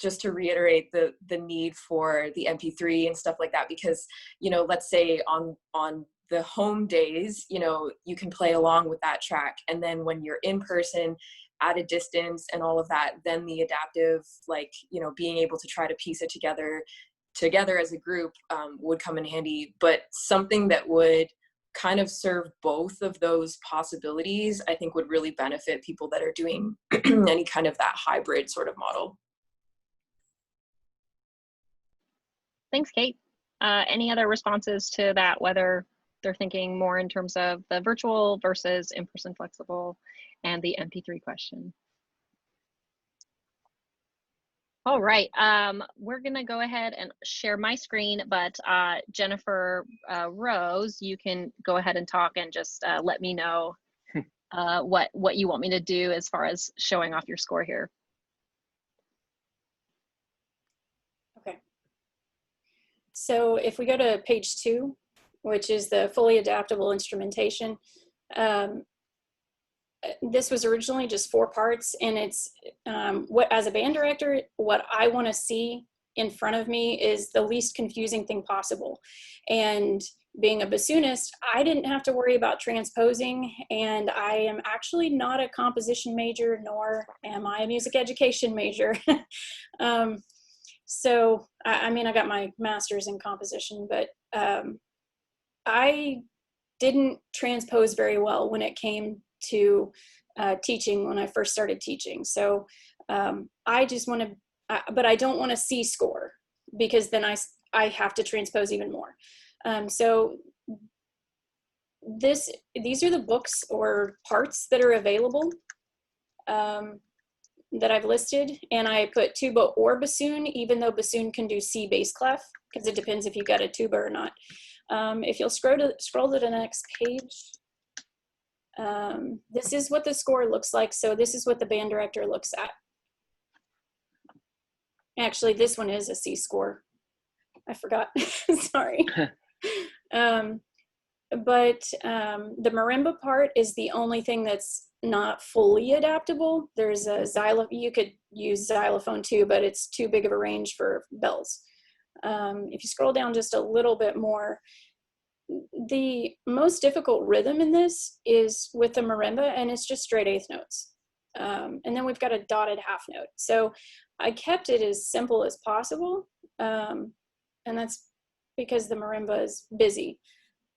just to reiterate the need for the MP3 and stuff like that, because, you know, let's say on the home days, you know, you can play along with that track. And then when you're in person at a distance and all of that, then the adaptive, like, you know, being able to try to piece it together as a group would come in handy. But something that would kind of serve both of those possibilities, I think would really benefit people that are doing any kind of that hybrid sort of model. Thanks, Kate. Any other responses to that, whether they're thinking more in terms of the virtual versus in-person flexible and the MP3 question? All right, we're gonna go ahead and share my screen, but Jennifer Rose, you can go ahead and talk and just let me know what you want me to do as far as showing off your score here. Okay. So if we go to page 2, which is the fully adaptable instrumentation, this was originally just 4 parts, and it's what, as a band director, what I want to see in front of me is the least confusing thing possible. And being a bassoonist, I didn't have to worry about transposing, and I am actually not a composition major, nor am I a music education major. So I mean, I got my master's in composition, but I didn't transpose very well when it came to teaching when I first started teaching. So I just want to, but I don't want to see score, because then I have to transpose even more. So these are the books or parts that are available. that I've listed, and I put tuba or bassoon, even though bassoon can do C bass clef, because it depends if you got a tuba or not. If you'll scroll to the next page, this is what the score looks like. So this is what the band director looks at. Actually, this one is a C score. I forgot, sorry. But the marimba part is the only thing that's not fully adaptable. There's a you could use xylophone too, but it's too big of a range for bells. If you scroll down just a little bit more, the most difficult rhythm in this is with the marimba, and it's just straight eighth notes. And then we've got a dotted half note. So I kept it as simple as possible. And that's because the marimba is busy.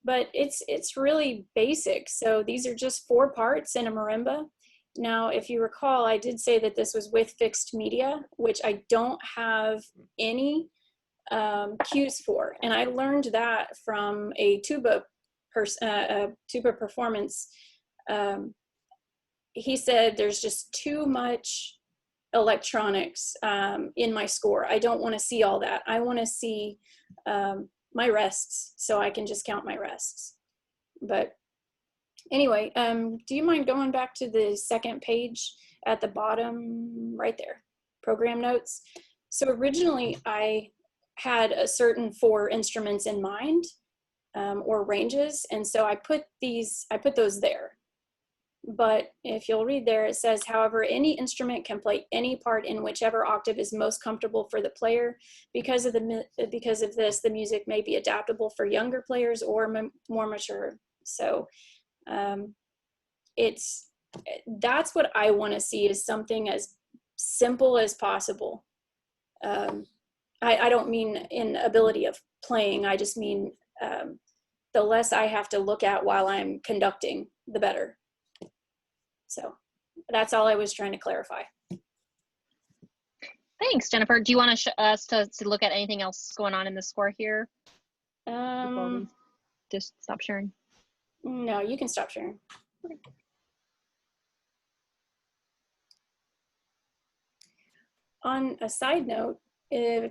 But it's really basic. So these are just 4 parts in a marimba. Now, if you recall, I did say that this was with fixed media, which I don't have any cues for. And I learned that from a tuba performance. He said there's just too much electronics in my score. I don't want to see all that. I want to see my rests, so I can just count my rests. But anyway, do you mind going back to the second page at the bottom right there, program notes? So originally I had a certain 4 instruments in mind, or ranges, and so I put those there. But if you'll read there, it says, however, any instrument can play any part in whichever octave is most comfortable for the player. Because of this, the music may be adaptable for younger players or more mature. So that's what I want to see, is something as simple as possible. I don't mean in ability of playing. I just mean the less I have to look at while I'm conducting, the better. So that's all I was trying to clarify. Thanks, Jennifer. Do you want us to look at anything else going on in the score here? Before we just stop sharing? No, you can stop sharing. Okay. On a side note, I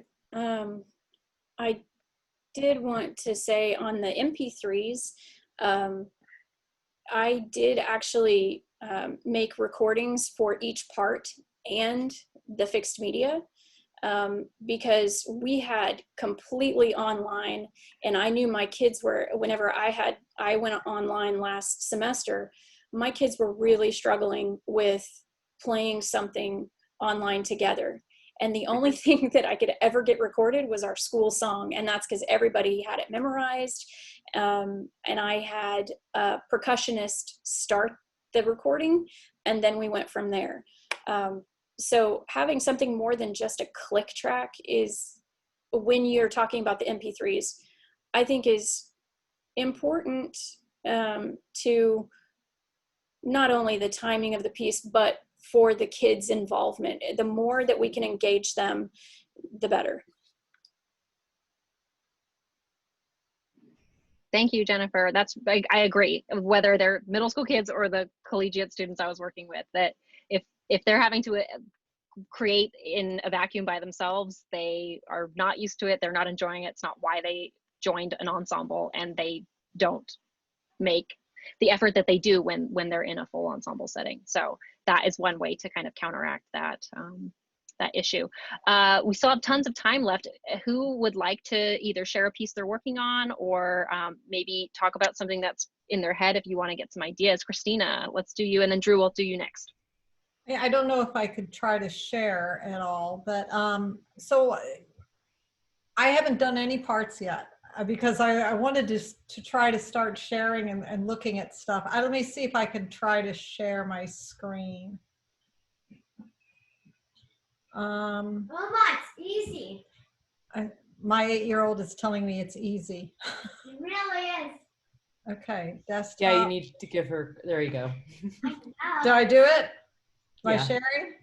did want to say on the MP3s, I did actually make recordings for each part and the fixed media, because we had completely online, and I knew my kids were, whenever I went online last semester, my kids were really struggling with playing something online together. And the only thing that I could ever get recorded was our school song. And that's because everybody had it memorized. And I had a percussionist start the recording, and then we went from there. So having something more than just a click track is, when you're talking about the MP3s, I think is important to not only the timing of the piece, but for the kids' involvement. The more that we can engage them, the better. Thank you, Jennifer. I agree. Whether they're middle school kids or the collegiate students I was working with, that if they're having to create in a vacuum by themselves, they are not used to it. They're not enjoying it. It's not why they joined an ensemble, and they don't make the effort that they do when they're in a full ensemble setting. So that is one way to kind of counteract that that issue. We still have tons of time left. Who would like to either share a piece they're working on, or maybe talk about something that's in their head if you want to get some ideas? Christina, let's do you, and then Drew, we'll do you next. Yeah, I don't know if I could try to share at all, but so I haven't done any parts yet, because I wanted to try to start sharing and looking at stuff. Let me see if I can try to share my screen. Mama, it's easy. My 8-year-old is telling me it's easy. It really is. Okay, desktop. Yeah, you need to give her, there you go. Did I do it? Am I Yeah. sharing?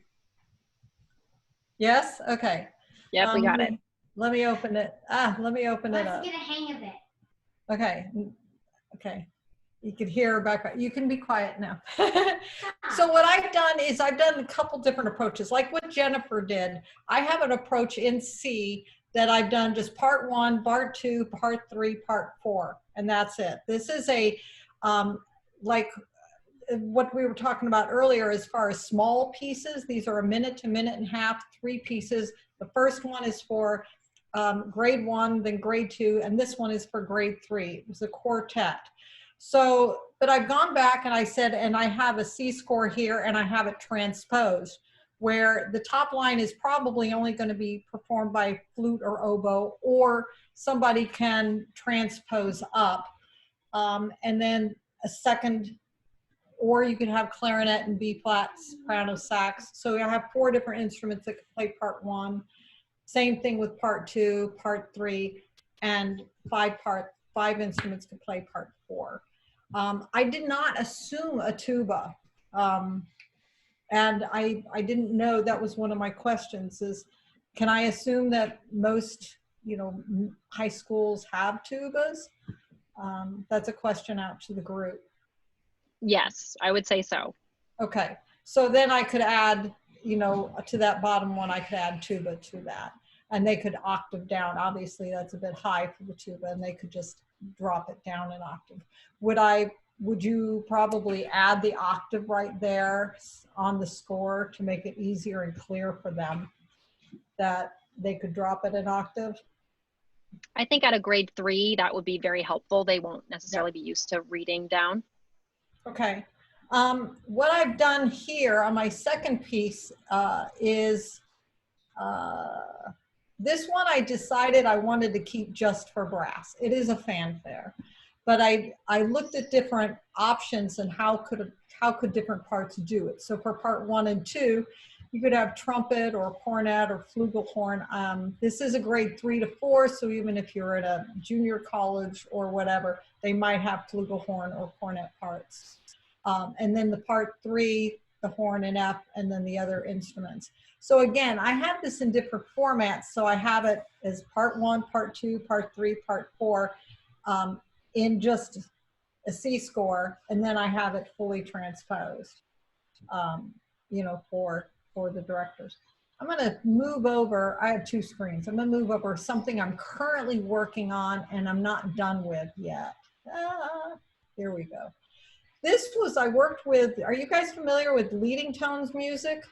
Yes? Okay. Yep, we got it. Let me open it. Let me open it up. Let's get a hang of it. Okay. Okay. You could hear back. You can be quiet now. So what I've done is I've done a couple different approaches, like what Jennifer did. I have an approach in C that I've done just part 1, part 2, part 3, part 4, and that's it. This is a like what we were talking about earlier as far as small pieces. These are 1 minute to 1.5 minutes, 3 pieces. The first one is for grade 1, then grade 2, and this one is for grade 3. It was a quartet. So, but I've gone back and I said, and I have a C score here and I have it transposed, where the top line is probably only going to be performed by flute or oboe, or somebody can transpose up. And then a second, or you could have clarinet and B flat, soprano, sax. So I have 4 different instruments that can play part 1. Same thing with part 2, part 3, and 5 instruments can play part 4. I did not assume a tuba. And I didn't know, that was one of my questions, is can I assume that most, high schools have tubas? That's a question out to the group. Yes, I would say so. Okay, so then I could add, to that bottom one, I could add tuba to that. And they could octave down. Obviously, that's a bit high for the tuba, and they could just drop it down an octave. Would you probably add the octave right there on the score to make it easier and clear for them that they could drop it an octave? I think at a grade 3, that would be very helpful. They won't necessarily be used to reading down. Okay. What I've done here on my second piece is this one I decided I wanted to keep just for brass. It is a fanfare, but I looked at different options and how could different parts do it. So for part 1 and 2, you could have trumpet or cornet or flugelhorn. This is a grade 3 to 4, so even if you're at a junior college or whatever, they might have flugelhorn or cornet parts. And then the part 3, the horn and F, and then the other instruments. So again, I have this in different formats. So I have it as part 1, part 2, part 3, part 4 in just a C score, and then I have it fully transposed, for the directors. I'm going to move over. I have 2 screens. I'm going to move over something I'm currently working on and I'm not done with yet. Here we go. This was, I worked with, are you guys familiar with leading tones music?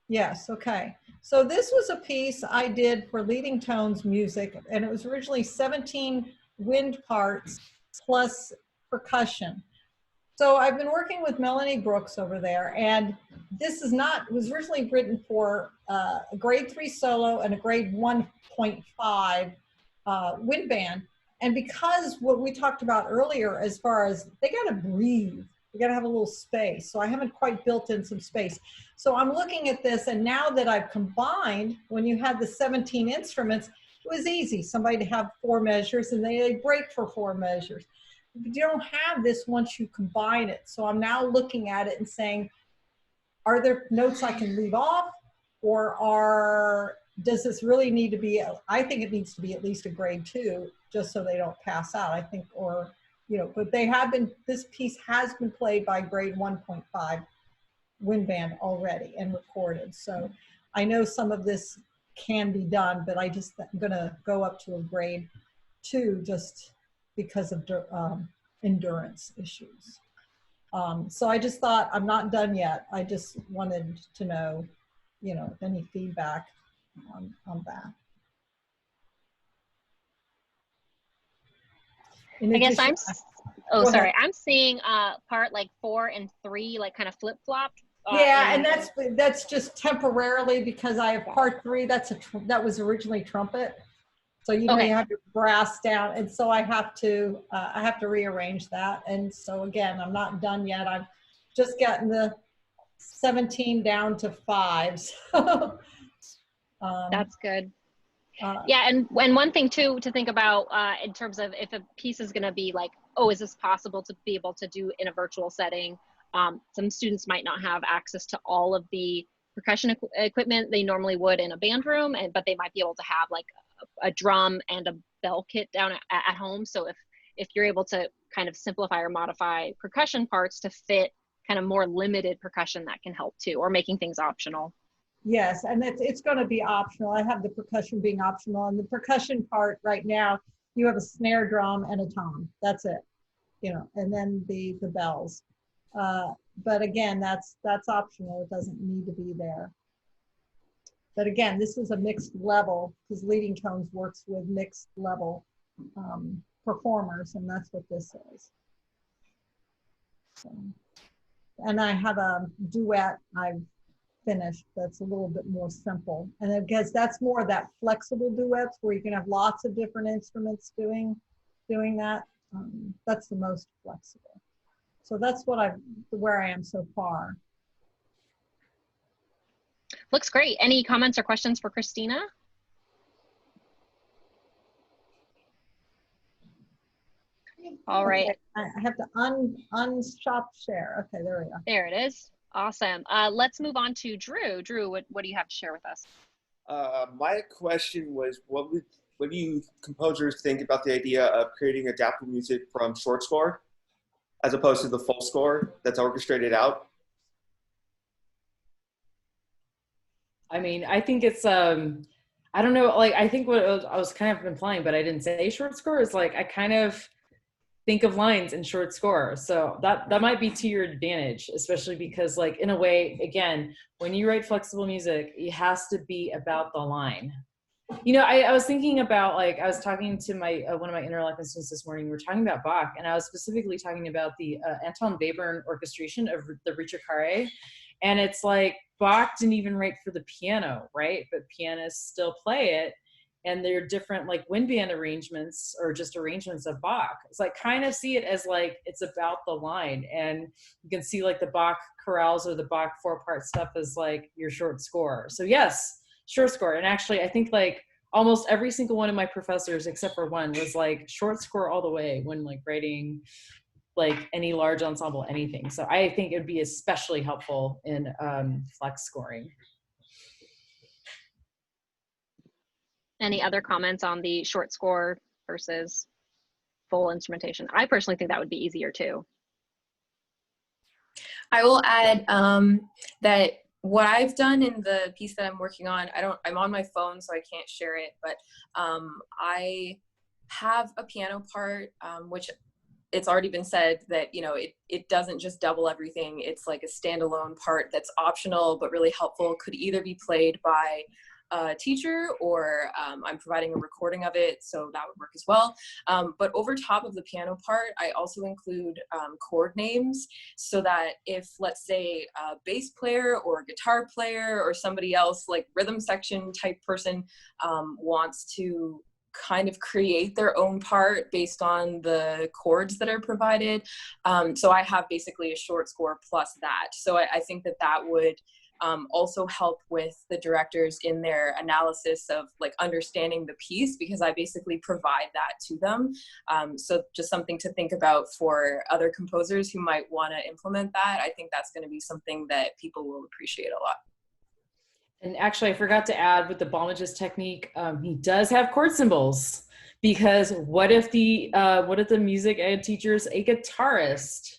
Yes, okay. So this was a piece I did for leading tones music, and it was originally 17 wind parts plus percussion. So I've been working with Melanie Brooks over there, and this is not, it was originally written for a grade 3 solo and a grade 1.5 wind band. And because what we talked about earlier, as far as they got to breathe, they got to have a little space. So I haven't quite built in some space. So I'm looking at this, and now that I've combined, when you had the 17 instruments, it was easy. Somebody to have 4 measures, and they break for 4 measures. But you don't have this once you combine it. So I'm now looking at it and saying, are there notes I can leave off, or does this really need to be, I think it needs to be at least a grade 2, just so they don't pass out, I think, or, but they have been, this piece has been played by grade 1.5 wind band already and recorded. So I know some of this can be done, but I'm going to go up to a grade 2 just because of endurance issues. So I just thought, I'm not done yet. I just wanted to know, any feedback on that. I guess I'm seeing part like 4 and 3 like kind of flip-flopped. Yeah, and that's just temporarily because I have part 3. That was originally trumpet. So you have your brass down, and so I have to rearrange that. And so again, I'm not done yet. I've just gotten the 17 down to 5. So, that's good. Yeah, and one thing too to think about in terms of if a piece is going to be like, oh, is this possible to be able to do in a virtual setting? Some students might not have access to all of the percussion equipment they normally would in a band room, but they might be able to have like a drum and a bell kit down at home. So if you're able to kind of simplify or modify percussion parts to fit kind of more limited percussion that can help too, or making things optional. Yes, and it's going to be optional. I have the percussion being optional, and the percussion part right now, you have a snare drum and a tom. That's it, you know, and then the bells. But again, that's optional. It doesn't need to be there. But again, this is a mixed level because Leading Tones works with mixed level performers, and that's what this is. So, and I have a duet I've finished that's a little bit more simple, and I guess that's more that flexible duets where you can have lots of different instruments doing that. That's the most flexible. So that's where I am so far. Looks great. Any comments or questions for Christina? All right. Okay, I have to unstop share. Okay, there we go. There it is. Awesome. Let's move on to Drew. Drew, what do you have to share with us? My question was, what do you composers think about the idea of creating adaptable music from short score as opposed to the full score that's orchestrated out? I mean, I think it's, I don't know, like, I think what I was kind of implying, but I didn't say short score, is like, I kind of think of lines in short score. So that might be to your advantage, especially because, like, in a way, again, when you write flexible music, it has to be about the line. You know, I was thinking about, like, I was talking to my one of my interlocution students this morning. We were talking about Bach, and I was specifically talking about the Anton Webern orchestration of the Ricercare. And it's like, Bach didn't even write for the piano, right? But pianists still play it. And they're different, like, wind band arrangements or just arrangements of Bach. It's like, kind of see it as like, it's about the line. And you can see, like, the Bach chorales or the Bach 4-part stuff is like your short score. So yes, short score. And actually, I think, like, almost every single one of my professors, except for one, was like short score all the way when, like, writing, like, any large ensemble, anything. So I think it would be especially helpful in flex scoring. Any other comments on the short score versus full instrumentation? I personally think that would be easier too. I will add that what I've done in the piece that I'm working on, I'm on my phone, so I can't share it, but I have a piano part, which it's already been said that, you know, it doesn't just double everything. It's like a standalone part that's optional, but really helpful. Could either be played by a teacher or I'm providing a recording of it, so that would work as well. But over top of the piano part, I also include chord names, so that if, let's say, a bass player or a guitar player or somebody else, like rhythm section type person, wants to kind of create their own part based on the chords that are provided. So I have basically a short score plus that. So I think that would also help with the directors in their analysis of, like, understanding the piece, because I basically provide that to them. So just something to think about for other composers who might want to implement that. I think that's going to be something that people will appreciate a lot. And actually, I forgot to add, with the Balmage's technique, he does have chord symbols, because what if the music ed teacher's a guitarist,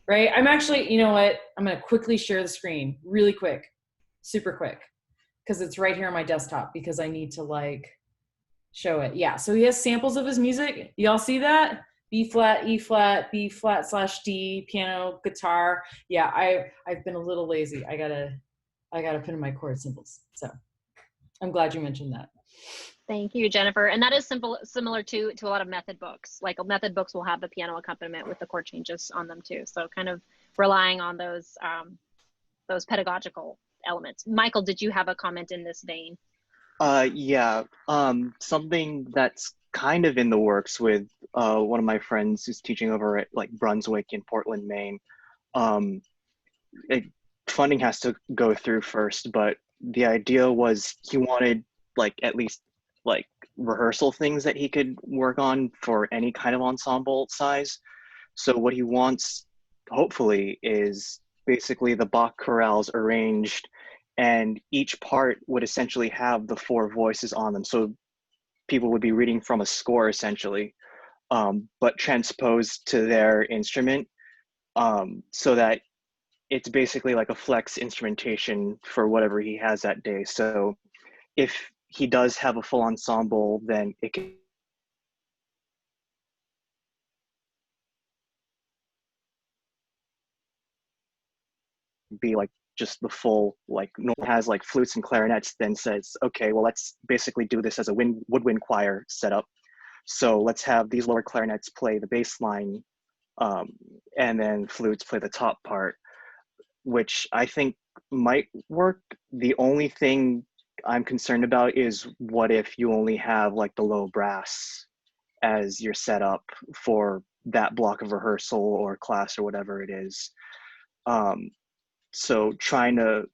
right? I'm actually, you know what? I'm going to quickly share the screen really quick, super quick, because it's right here on my desktop, because I need to, like, show it. Yeah, so he has samples of his music. Y'all see that? B flat, E flat, B flat / D, piano, guitar. Yeah, I've been a little lazy. I gotta put in my chord symbols. So I'm glad you mentioned that. Thank you, Jennifer. And that is similar to a lot of method books. Like, method books will have the piano accompaniment with the chord changes on them too. So kind of relying on those pedagogical elements. Michael, did you have a comment in this vein? Yeah, something that's kind of in the works with one of my friends who's teaching over at, like, Brunswick in Portland, Maine. Funding has to go through first, but the idea was he wanted, like, at least, like, rehearsal things that he could work on for any kind of ensemble size. So what he wants, hopefully, is basically the Bach chorales arranged, and each part would essentially have the 4 voices on them. So people would be reading from a score, essentially. but transposed to their instrument, so that it's basically like a flex instrumentation for whatever he has that day. So if he does have a full ensemble, then it can be like just the full, like normal has like flutes and clarinets, then says, okay, well, let's basically do this as a woodwind choir setup. So let's have these lower clarinets play the bass line, and then flutes play the top part, which I think might work. The only thing I'm concerned about is what if you only have like the low brass as your setup for that block of rehearsal or class or whatever it is. So trying to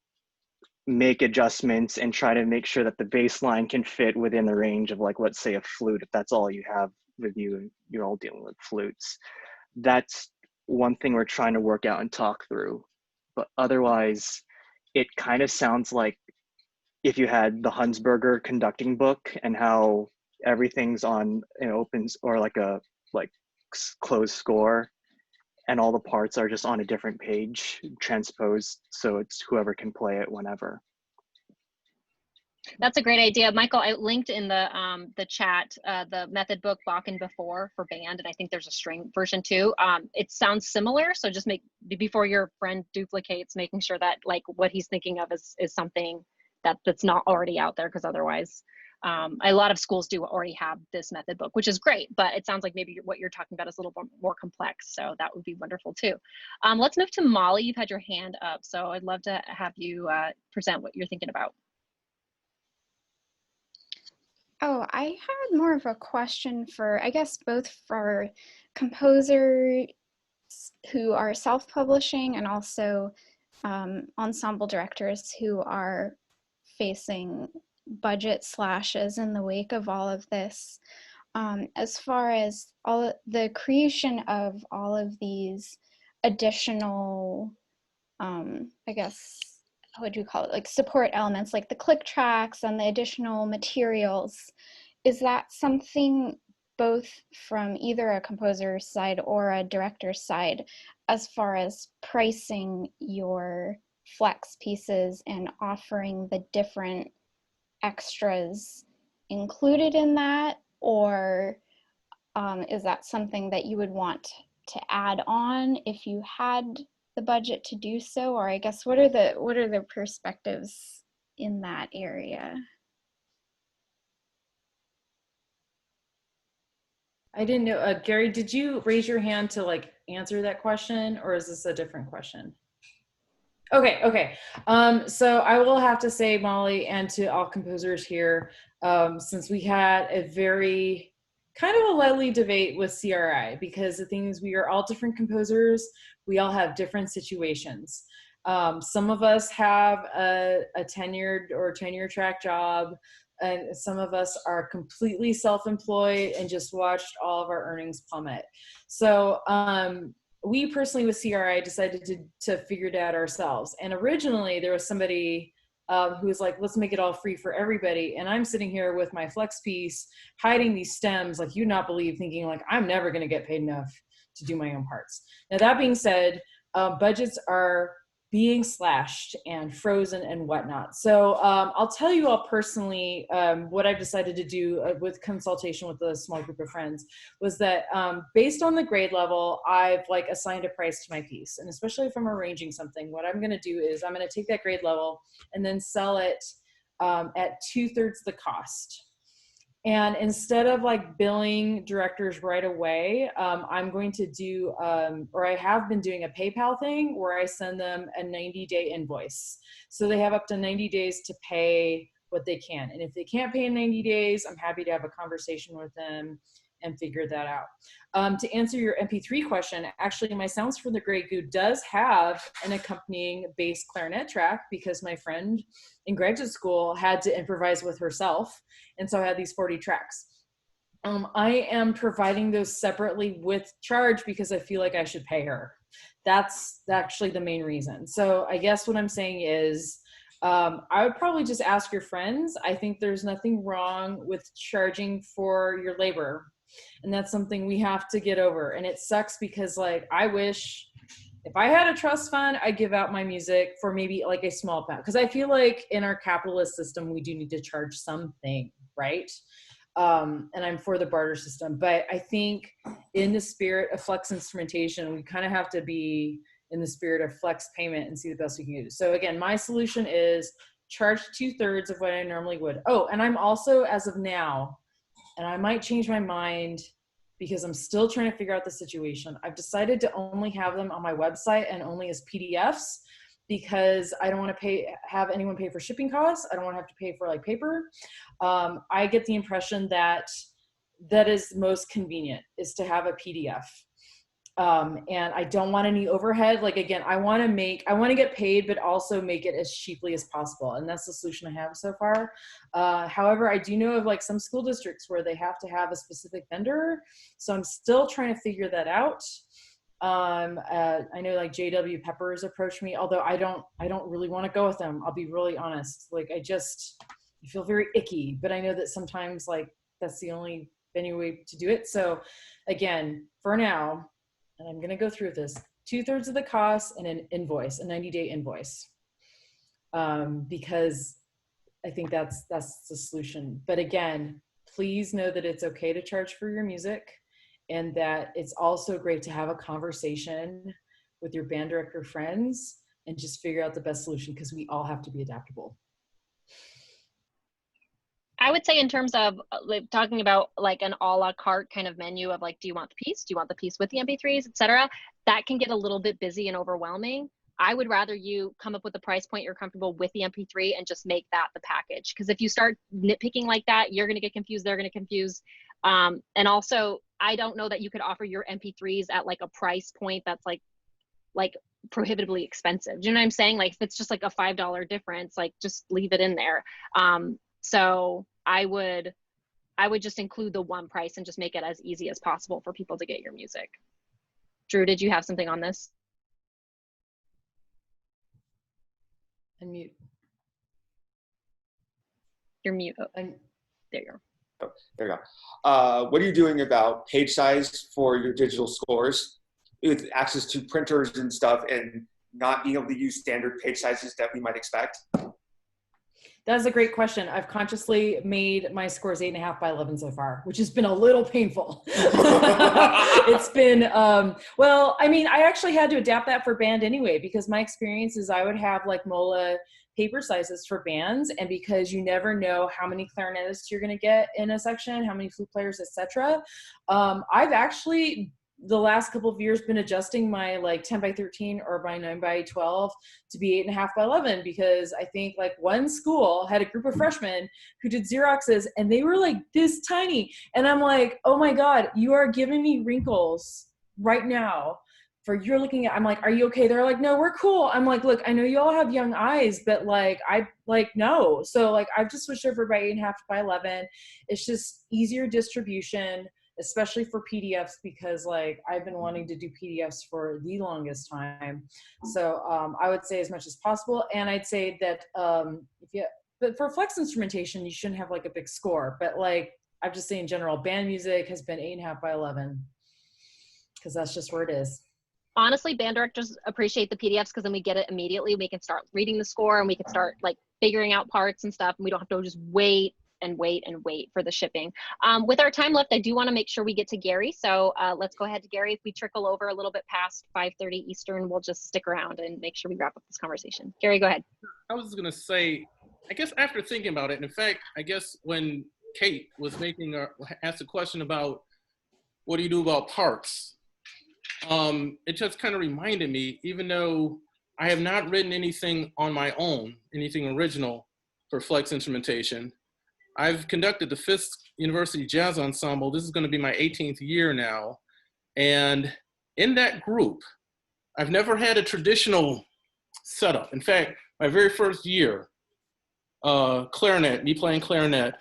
make adjustments and try to make sure that the bass line can fit within the range of, like, let's say a flute, if that's all you have with you and you're all dealing with flutes. That's one thing we're trying to work out and talk through. But otherwise, it kind of sounds like if you had the Hunsberger conducting book and how everything's on an opens or like a closed score, and all the parts are just on a different page transposed, so it's whoever can play it whenever. That's a great idea, Michael. I linked in the chat the method book Bach and Before for band, and I think there's a string version too. It sounds similar, so just before your friend duplicates, making sure that like what he's thinking of is something that's not already out there, because otherwise a lot of schools do already have this method book, which is great, but it sounds like maybe what you're talking about is a little bit more complex, so that would be wonderful too. Let's move to Molly. You've had your hand up, so I'd love to have you present what you're thinking about. Oh, I had more of a question for, I guess, both for composers who are self-publishing and also ensemble directors who are facing budget slashes in the wake of all of this. As far as all the creation of all of these additional, I guess, what do you call it, like support elements, like the click tracks and the additional materials, is that something both from either a composer's side or a director's side, as far as pricing your flex pieces and offering the different extras included in that, or is that something that you would want to add on if you had the budget to do so? Or I guess what are the perspectives in that area? I didn't know, Gary, did you raise your hand to like answer that question, or is this a different question? Okay. So I will have to say, Molly, and to all composers here, since we had a very kind of a lively debate with CRI, because the thing is we are all different composers. We all have different situations. Some of us have a tenured or tenure track job, and some of us are completely self-employed and just watched all of our earnings plummet. So we personally with CRI decided to figure it out ourselves. And originally there was somebody who was like, let's make it all free for everybody. And I'm sitting here with my flex piece, hiding these stems like you not believe, thinking like, I'm never gonna get paid enough to do my own parts. Now that being said, budgets are being slashed and frozen and whatnot. So I'll tell you all personally what I've decided to do with consultation with a small group of friends was that based on the grade level, I've like assigned a price to my piece. And especially if I'm arranging something, what I'm gonna do is I'm gonna take that grade level and then sell it at 2/3 the cost. And instead of like billing directors right away, I'm going to do, or I have been doing a PayPal thing where I send them a 90-day invoice. So they have up to 90 days to pay what they can. And if they can't pay in 90 days, I'm happy to have a conversation with them and figure that out. To answer your MP3 question, actually my Sounds for the Grey Goo does have an accompanying bass clarinet track because my friend in graduate school had to improvise with herself. And so I had these 40 tracks. I am providing those separately with charge because I feel like I should pay her. That's actually the main reason. So I guess what I'm saying is, I would probably just ask your friends. I think there's nothing wrong with charging for your labor. And that's something we have to get over. And it sucks because like, I wish if I had a trust fund, I'd give out my music for maybe like a small amount. Because I feel like in our capitalist system, we do need to charge something, right? And I'm for the barter system. But I think in the spirit of flex instrumentation, we kind of have to be in the spirit of flex payment and see the best we can do. So again, my solution is charge 2/3 of what I normally would. Oh, and I'm also, as of now, and I might change my mind because I'm still trying to figure out the situation. I've decided to only have them on my website and only as PDFs because I don't want to have anyone pay for shipping costs. I don't want to have to pay for like paper. I get the impression that that is most convenient is to have a PDF. And I don't want any overhead. Like, again, I want to get paid, but also make it as cheaply as possible. And that's the solution I have so far. However, I do know of like some school districts where they have to have a specific vendor. So I'm still trying to figure that out. I know like JW Peppers approached me, although I don't really want to go with them. I'll be really honest. Like, I feel very icky, but I know that sometimes like that's the only way to do it. So again, for now, and I'm going to go through this, 2/3 of the cost and an invoice, a 90-day invoice, because I think that's the solution. But again, please know that it's okay to charge for your music and that it's also great to have a conversation with your band director friends and just figure out the best solution because we all have to be adaptable. I would say in terms of like talking about like an a la carte kind of menu of like, do you want the piece? Do you want the piece with the MP3s, etc.? That can get a little bit busy and overwhelming. I would rather you come up with a price point you're comfortable with the MP3 and just make that the package. Because if you start nitpicking like that, you're going to get confused. They're going to confuse. And also, I don't know that you could offer your MP3s at like a price point that's like prohibitively expensive. Do you know what I'm saying? Like if it's just like a $5 difference, like just leave it in there. So I would just include the one price and just make it as easy as possible for people to get your music. Drew, did you have something on this? Unmute. You're mute. Oh, and there you go. Oh, there you go. What are you doing about page size for your digital scores with access to printers and stuff and not being able to use standard page sizes that we might expect? That's a great question. I've consciously made my scores 8.5 by 11 so far, which has been a little painful. It's been, well, I mean, I actually had to adapt that for band anyway, because my experience is I would have like MOLA paper sizes for bands. And because you never know how many clarinetists you're going to get in a section, how many flute players, etc. I've actually, the last couple of years, been adjusting my like 10 by 13 or my 9 by 12 to be 8.5 by 11, because I think like one school had a group of freshmen who did Xeroxes and they were like this tiny. And I'm like, oh my God, you are giving me wrinkles right now for you're looking at, I'm like, are you okay? They're like, no, we're cool. I'm like, look, I know you all have young eyes, but like, no. So like, I've just switched over by 8.5 by 11. It's just easier distribution, especially for PDFs, because like I've been wanting to do PDFs for the longest time. So I would say as much as possible. And I'd say that but for flex instrumentation, you shouldn't have like a big score, but like I'm just saying in general, band music has been 8.5 by 11 because that's just where it is. Honestly, band directors appreciate the PDFs because then we get it immediately. We can start reading the score and we can start like figuring out parts and stuff. And we don't have to just wait for the shipping. With our time left, I do want to make sure we get to Gary. So let's go ahead to Gary. If we trickle over a little bit past 5:30 Eastern, we'll just stick around and make sure we wrap up this conversation. Gary, go ahead. I was going to say, I guess after thinking about it, and in fact, I guess when Kate was asked a question about what do you do about parts, it just kind of reminded me, even though I have not written anything on my own, anything original for flex instrumentation, I've conducted the Fisk University Jazz Ensemble. This is going to be my 18th year now. And in that group, I've never had a traditional setup. In fact, my very first year, clarinet, me playing clarinet,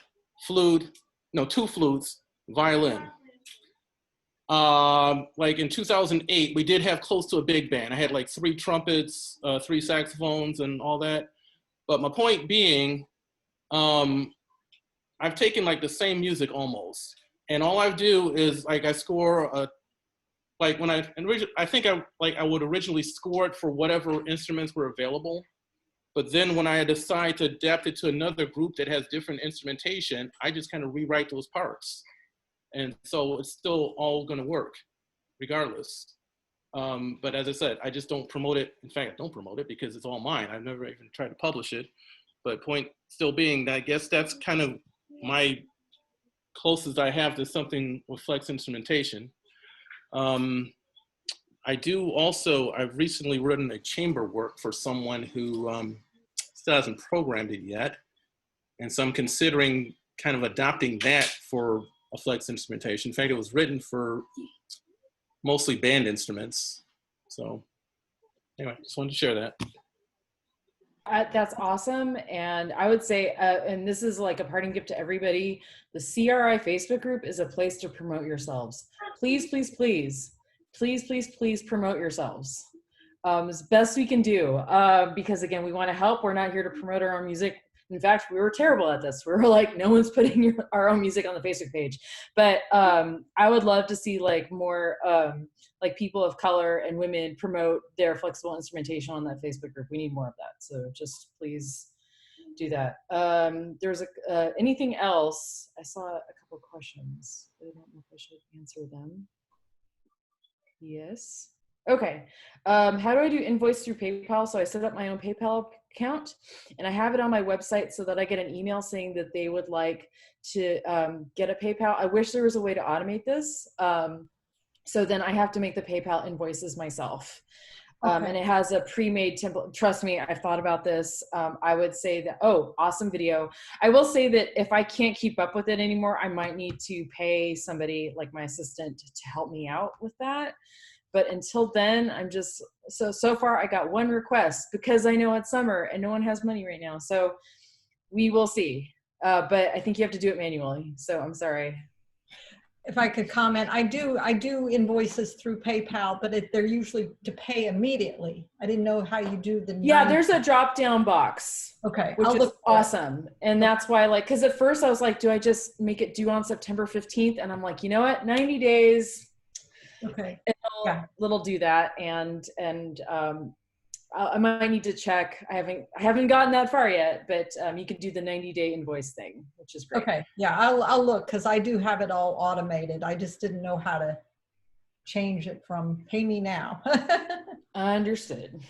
flute, no, 2 flutes, violin. Like in 2008, we did have close to a big band. I had like 3 trumpets, 3 saxophones and all that. But my point being, I've taken like the same music almost And all I do is like I score a, like when I think I would originally score it for whatever instruments were available. But then when I decide to adapt it to another group that has different instrumentation, I just kind of rewrite those parts. And so it's still all gonna work regardless. But as I said, I just don't promote it. In fact, I don't promote it because it's all mine. I've never even tried to publish it. But point still being that I guess that's kind of my closest I have to something with flex instrumentation. I do also, I've recently written a chamber work for someone who still hasn't programmed it yet. And so I'm considering kind of adopting that for a flex instrumentation. In fact, it was written for mostly band instruments. So anyway, just wanted to share that. That's awesome. And I would say, and this is like a parting gift to everybody, the CRI Facebook group is a place to promote yourselves. Please, please, please, please, please, please promote yourselves as best we can do. Because again, we want to help. We're not here to promote our own music. In fact, we were terrible at this. We were like, no one's putting our own music on the Facebook page. But I would love to see like more like people of color and women promote their flexible instrumentation on that Facebook group. We need more of that. So just please do that. There's anything else? I saw a couple of questions. I don't know if I should answer them. Yes. Okay. How do I do invoice through PayPal? So I set up my own PayPal account and I have it on my website so that I get an email saying that they would like to get a PayPal. I wish there was a way to automate this. So then I have to make the PayPal invoices myself. Okay. And it has a pre-made template. Trust me, I've thought about this. I would say that, oh, awesome video. I will say that if I can't keep up with it anymore, I might need to pay somebody like my assistant to help me out with that. But until then, I'm just, so far I got one request because I know it's summer and no one has money right now. So we will see. But I think you have to do it manually. So I'm sorry. If I could comment, I do invoices through PayPal, but they're usually to pay immediately. I didn't know how you do the. Yeah, there's a drop down box. Okay, which is awesome. And that's why, like, because at first I was like, do I just make it due on September 15th? And I'm like, you know what, 90 days. Okay. It'll do that, and I might need to check. I haven't gotten that far yet, but you can do the 90-day invoice thing, which is great. Okay, yeah, I'll look because I do have it all automated. I just didn't know how to change it from pay me now. Understood.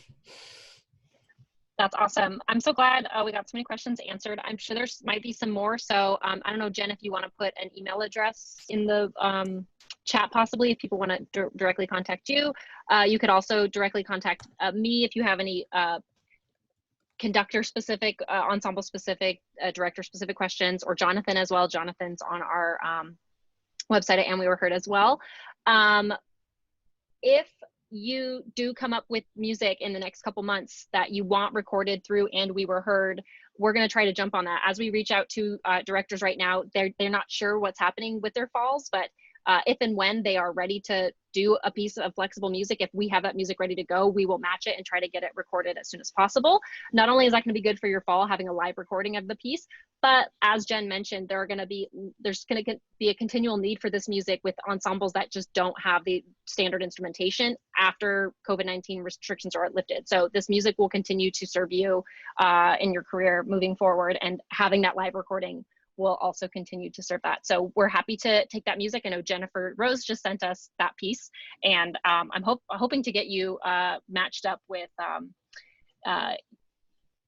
That's awesome. I'm so glad we got so many questions answered. I'm sure there's might be some more. So I don't know, Jen, if you want to put an email address in the chat, possibly, if people want to directly contact you. You could also directly contact me if you have any conductor specific, ensemble specific, director specific questions, or Jonathan as well. Jonathan's on our website at And We Were Heard as well. If you do come up with music in the next couple months that you want recorded through And We Were Heard, we're going to try to jump on that. As we reach out to directors right now, they're not sure what's happening with their falls, but if and when they are ready to do a piece of flexible music, if we have that music ready to go, we will match it and try to get it recorded as soon as possible. Not only is that going to be good for your fall, having a live recording of the piece, but as Jen mentioned, there's going to be a continual need for this music with ensembles that just don't have the standard instrumentation after COVID-19 restrictions are lifted. So this music will continue to serve you in your career moving forward, and having that live recording will also continue to serve that. So we're happy to take that music. I know Jennifer Rose just sent us that piece, and I'm hoping to get you matched up with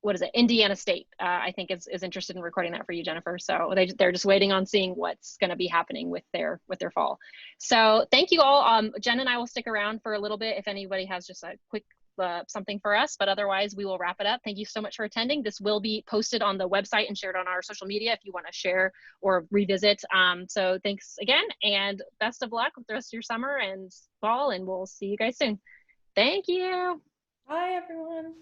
what is it, Indiana State, I think is interested in recording that for you, Jennifer. So they're just waiting on seeing what's going to be happening with their fall. So thank you all. Jen and I will stick around for a little bit if anybody has just a quick something for us, but otherwise we will wrap it up. Thank you so much for attending. This will be posted on the website and shared on our social media if you want to share or revisit. So thanks again, and best of luck with the rest of your summer and fall, and we'll see you guys soon. Thank you. Bye, everyone.